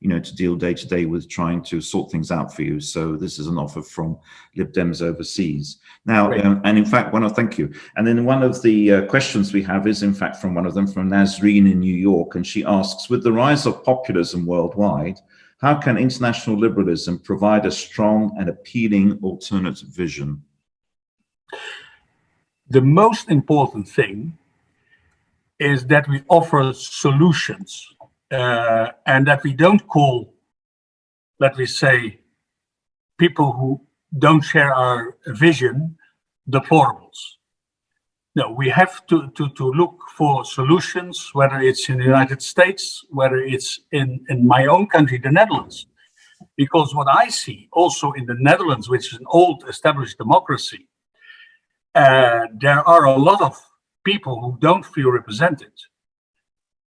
to deal day to day with trying to sort things out for you. So this is an offer from Lib Dems overseas. Now, and in fact, thank you. And then one of the questions we have is, in fact, from one of them, from Nazreen in New York. And she asks, with the rise of populism worldwide, how can international liberalism provide a strong and appealing alternative vision? The most important thing is that we offer solutions. And that we don't call, let me say, people who don't share our vision deplorables. No, we have to look for solutions, whether it's in the United States, whether it's in my own country, the Netherlands. Because what I see also in the Netherlands, which is an old established democracy, there are a lot of people who don't feel represented.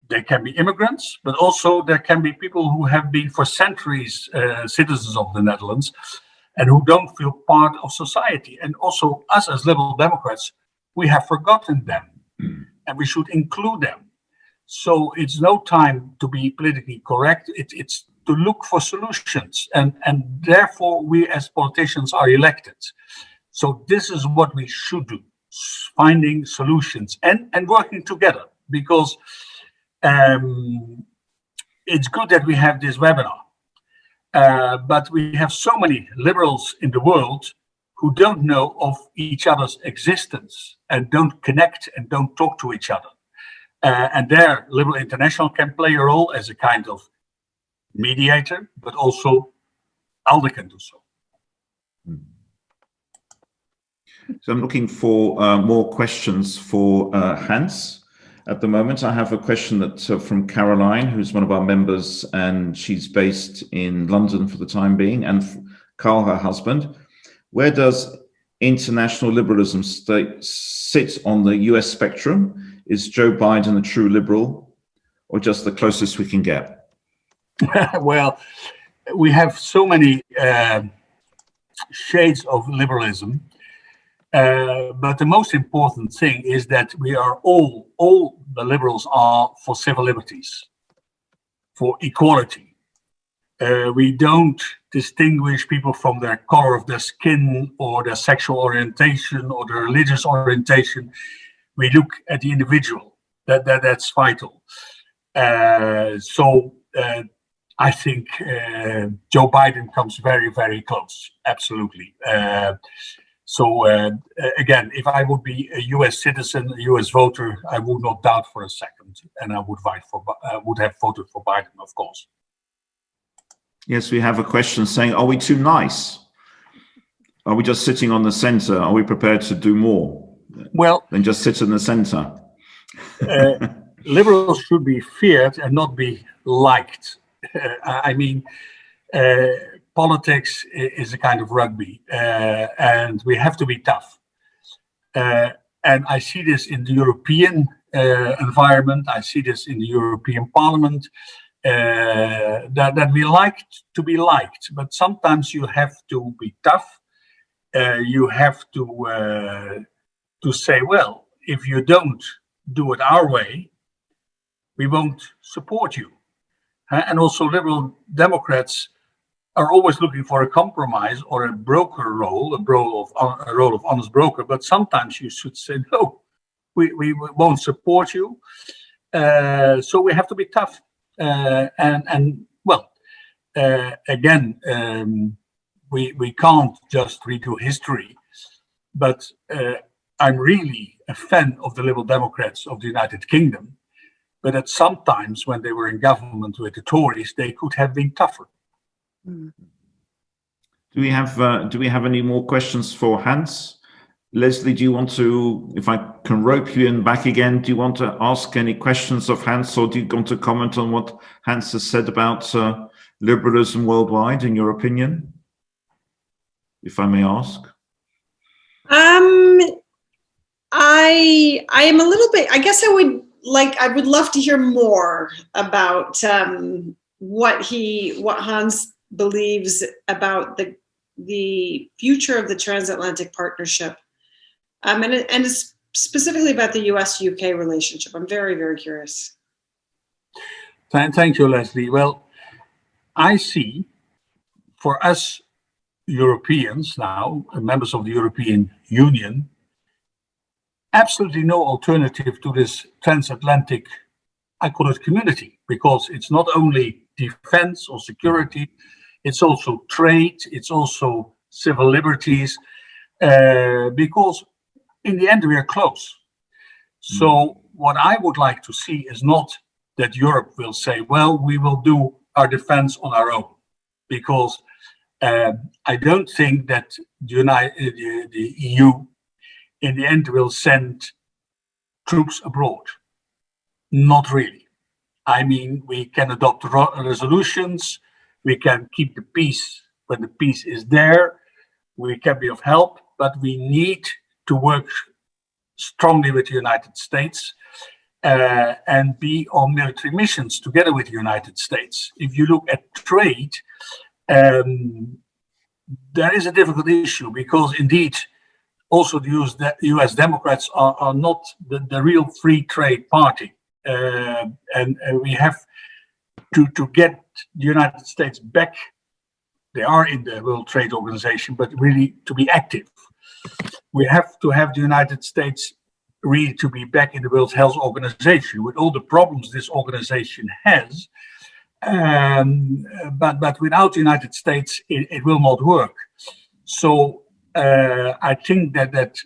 They can be immigrants, but also there can be people who have been for centuries citizens of the Netherlands and who don't feel part of society. And also us as Liberal Democrats, we have forgotten them and we should include them. So it's no time to be politically correct. It's to look for solutions. And therefore we as politicians are elected. So this is what we should do, finding solutions and working together, because it's good that we have this webinar, but we have so many liberals in the world who don't know of each other's existence and don't connect and don't talk to each other. And there, Liberal International can play a role as a kind of mediator, but also ALDE can do so. So I'm looking for more questions for Hans. At the moment, I have a question that from Caroline, who's one of our members, and she's based in London for the time being, and Carl, her husband. Where does international liberalism sit on the US spectrum? Is Joe Biden a true liberal, or just the closest we can get? Well, we have so many shades of liberalism. But the most important thing is that we are all the liberals are for civil liberties, for equality. We don't distinguish people from their color of their skin or their sexual orientation or their religious orientation. We look at the individual. That's vital. So I think Joe Biden comes very, very close. Absolutely. So again, if I would be a U.S. citizen, a U.S. voter, I would not doubt for a second, and I would have voted for Biden, of course. Yes, we have a question saying, are we too nice? Are we just sitting on the center? Are we prepared to do more than just sit in the center? Liberals should be feared and not be liked. I mean, politics is a kind of rugby, and we have to be tough. And I see this in the European environment. I see this in the European Parliament, that we like to be liked, but sometimes you have to be tough. You have to say, well, if you don't do it our way, we won't support you. And also Liberal Democrats are always looking for a compromise or a broker role, a role of honest broker. But sometimes you should say, no, we won't support you. So we have to be tough. Again, we can't just redo history. But I'm really a fan of the Liberal Democrats of the United Kingdom. But at sometimes when they were in government with the Tories, they could have been tougher. Do we have any more questions for Hans? Leslie, do you want to, if I can rope you in back again, do you want to ask any questions of Hans, or do you want to comment on what Hans has said about liberalism worldwide, in your opinion? If I may ask. I am a little bit, I guess I would love to hear more about what Hans believes about the future of the transatlantic partnership, and specifically about the US-UK relationship. I'm very, very curious. Thank you, Leslie. Well, I see for us Europeans now, members of the European Union, absolutely no alternative to this transatlantic, I call it community, because it's not only defense or security, it's also trade, it's also civil liberties, because in the end we are close. So what I would like to see is not that Europe will say, well, we will do our defense on our own, because I don't think that the EU in the end will send troops abroad. Not really. I mean, we can adopt resolutions, we can keep the peace when the peace is there, we can be of help, but we need to work strongly with the United States. and be on military missions together with the United States. If you look at trade, there is a difficult issue because indeed also the US Democrats are not the real free trade party. And we have to get the United States back. They are in the World Trade Organization, but really to be active. We have to have the United States really to be back in the World Health Organization with all the problems this organization has. But without the United States, it will not work. So I think that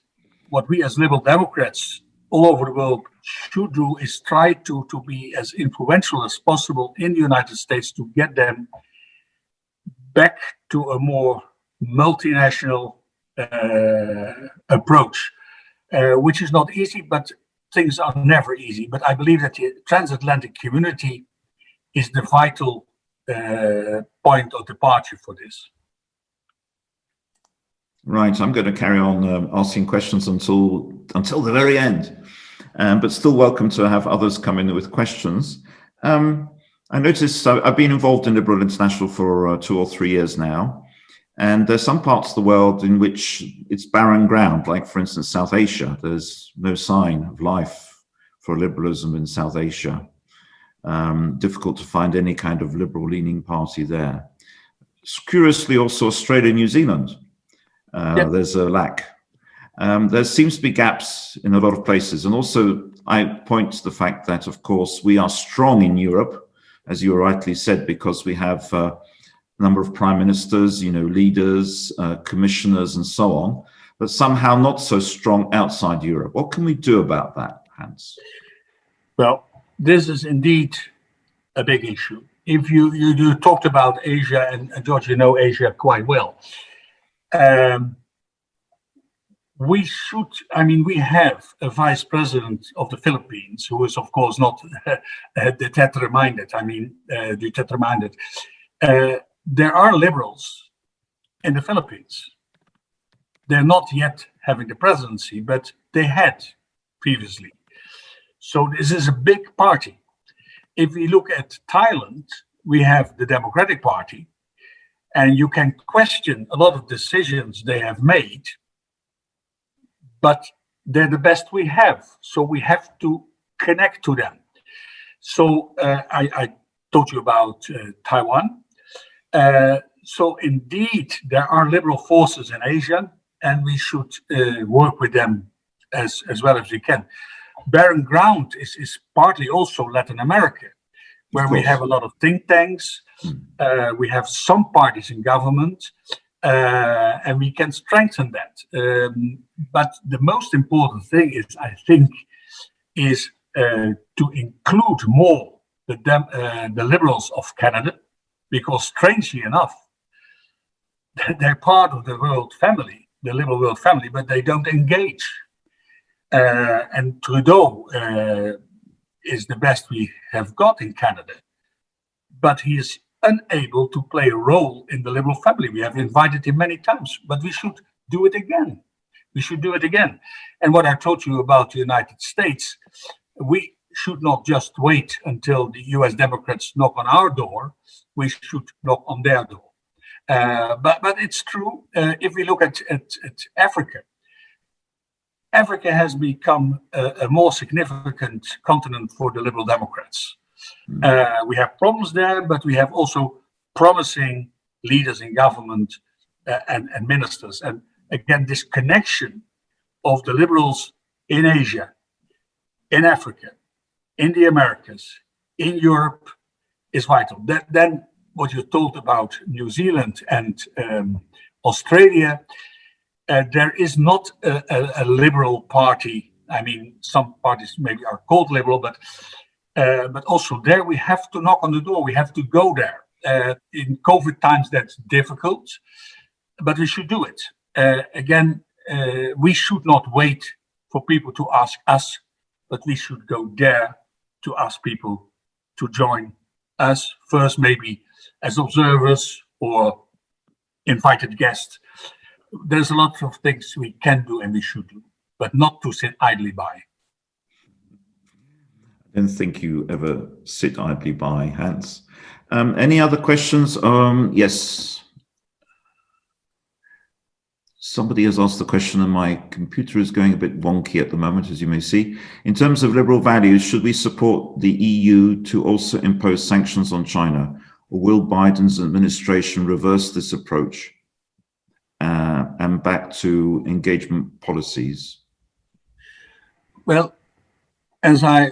what we as Liberal Democrats all over the world should do is try to be as influential as possible in the United States to get them back to a more multinational approach, which is not easy, but things are never easy. But I believe that the transatlantic community is the vital point of departure for this. Right, I'm going to carry on asking questions until the very end, but still welcome to have others come in with questions. I noticed I've been involved in Liberal International for 2 or 3 years now, and there's some parts of the world in which it's barren ground, like for instance South Asia. There's no sign of life for liberalism in South Asia. Difficult to find any kind of liberal-leaning party there. Curiously, also Australia, New Zealand. There's a lack. There seems to be gaps in a lot of places. And also, I point to the fact that, of course, we are strong in Europe, as you rightly said, because we have a number of prime ministers, leaders, commissioners, and so on, but somehow not so strong outside Europe. What can we do about that, Hans? Well, this is indeed a big issue. If you talked about Asia, and George, you know Asia quite well. We have a vice president of the Philippines who is, of course, not Deterrence-minded. Deterrence-minded. There are liberals in the Philippines. They're not yet having the presidency, but they had previously. So this is a big party. If we look at Thailand, we have the Democratic Party, and you can question a lot of decisions they have made, but they're the best we have. So we have to connect to them. So I told you about Taiwan. So indeed, there are liberal forces in Asia, and we should work with them as well as we can. Barren ground is partly also Latin America, where we have a lot of think tanks. We have some parties in government, and we can strengthen that. But the most important thing is, I think, is to include more the liberals of Canada, because strangely enough, they're part of the world family, the liberal world family, but they don't engage. And Trudeau is the best we have got in Canada, but he is unable to play a role in the liberal family. We have invited him many times, but we should do it again. We should do it again. And what I told you about the United States, we should not just wait until the US Democrats knock on our door. We should knock on their door. But it's true. If we look at Africa, Africa has become a more significant continent for the Liberal Democrats. We have problems there, but we have also promising leaders in government and ministers. And again, this connection of the liberals in Asia, in Africa, in the Americas, in Europe is vital. Then what you told about New Zealand and Australia, there is not a liberal party. I mean, some parties maybe are called liberal, but also there we have to knock on the door. We have to go there. In COVID times, that's difficult, but we should do it. Again, we should not wait for people to ask us, but we should go there to ask people to join us first, maybe as observers or invited guests. There's a lot of things we can do and we should do, but not to sit idly by. I don't think you ever sit idly by, Hans. Any other questions? Yes. Somebody has asked the question, and my computer is going a bit wonky at the moment, as you may see. In terms of liberal values, should we support the EU to also impose sanctions on China, or will Biden's administration reverse this approach and back to engagement policies? Well, as I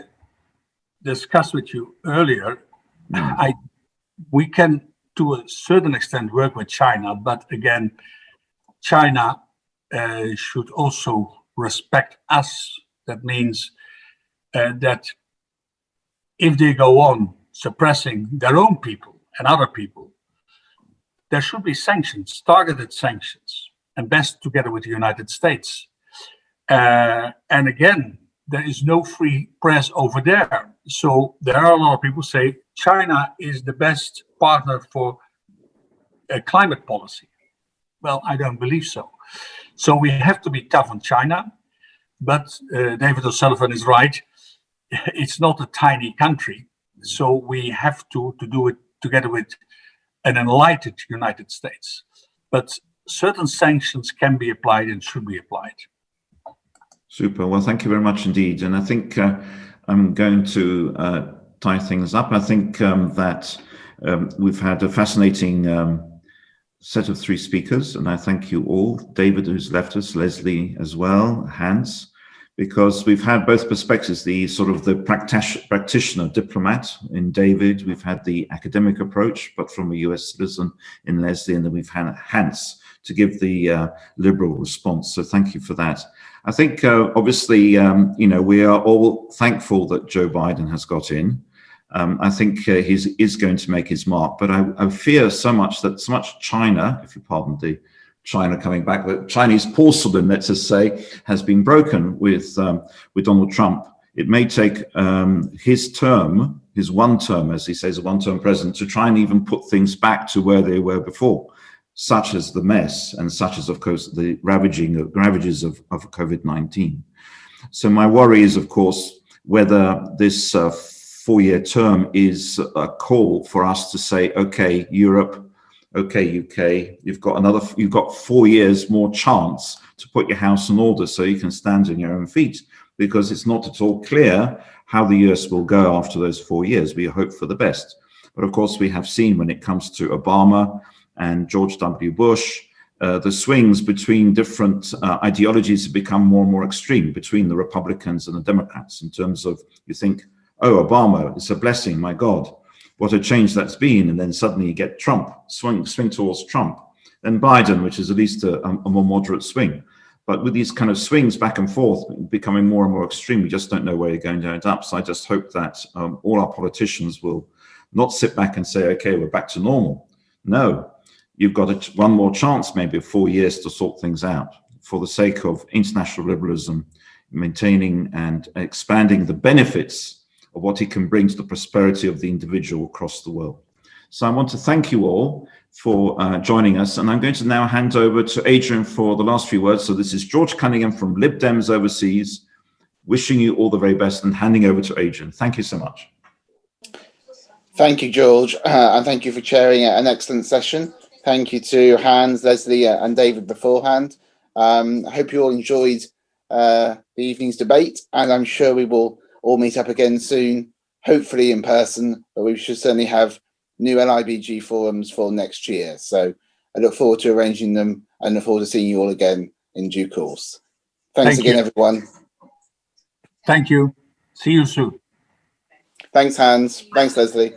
discussed with you earlier, we can to a certain extent work with China, but again, China should also respect us. That means that if they go on suppressing their own people and other people, there should be sanctions, targeted sanctions, and best together with the United States. And again, there is no free press over there. So there are a lot of people say China is the best partner for climate policy. Well, I don't believe so. So we have to be tough on China, but David O'Sullivan is right. It's not a tiny country. So we have to do it together with an enlightened United States. But certain sanctions can be applied and should be applied. Super. Well, thank you very much indeed. And I think I'm going to tie things up. I think that we've had a fascinating set of 3 speakers, and I thank you all. David, who's left us, Leslie as well, Hans, because we've had both perspectives, the sort of the practitioner diplomat in David, we've had the academic approach, but from a US citizen in Leslie, and then we've had Hans to give the liberal response. So thank you for that. I think obviously, you know, we are all thankful that Joe Biden has got in. I think he is going to make his mark, but I fear so much that so much China, if you pardon the China coming back, the Chinese porcelain, let's just say, has been broken with Donald Trump. It may take his term, his one term, as he says, a one-term president, to try and even put things back to where they were before, such as the mess and such as, of course, the ravages of COVID-19. So my worry is, of course, whether this 4-year term is a call for us to say, okay, Europe, okay, UK, you've got 4 years more chance to put your house in order so you can stand on your own feet, because it's not at all clear how the US will go after those 4 years. We hope for the best. But of course, we have seen when it comes to Obama and George W. Bush, the swings between different ideologies have become more and more extreme between the Republicans and the Democrats in terms of, you think, oh, Obama, it's a blessing, my God, what a change that's been. And then suddenly you get Trump, swing towards Trump. Then Biden, which is at least a more moderate swing. But with these kind of swings back and forth becoming more and more extreme, we just don't know where you're going to end up. So I just hope that all our politicians will not sit back and say, okay, we're back to normal. No, you've got one more chance, maybe 4 years, to sort things out for the sake of international liberalism, maintaining and expanding the benefits of what it can bring to the prosperity of the individual across the world. So I want to thank you all for joining us, and I'm going to now hand over to Adrian for the last few words. So this is George Cunningham from Lib Dems Overseas, wishing you all the very best and handing over to Adrian. Thank you so much. Thank you, George, and thank you for chairing an excellent session. Thank you to Hans, Leslie, and David beforehand. I hope you all enjoyed the evening's debate, and I'm sure we will all meet up again soon, hopefully in person, but we should certainly have new LIBG forums for next year. So I look forward to arranging them and look forward to seeing you all again in due course. Thanks again, everyone. Thank you. See you soon. Thanks, Hans. Thanks, Leslie.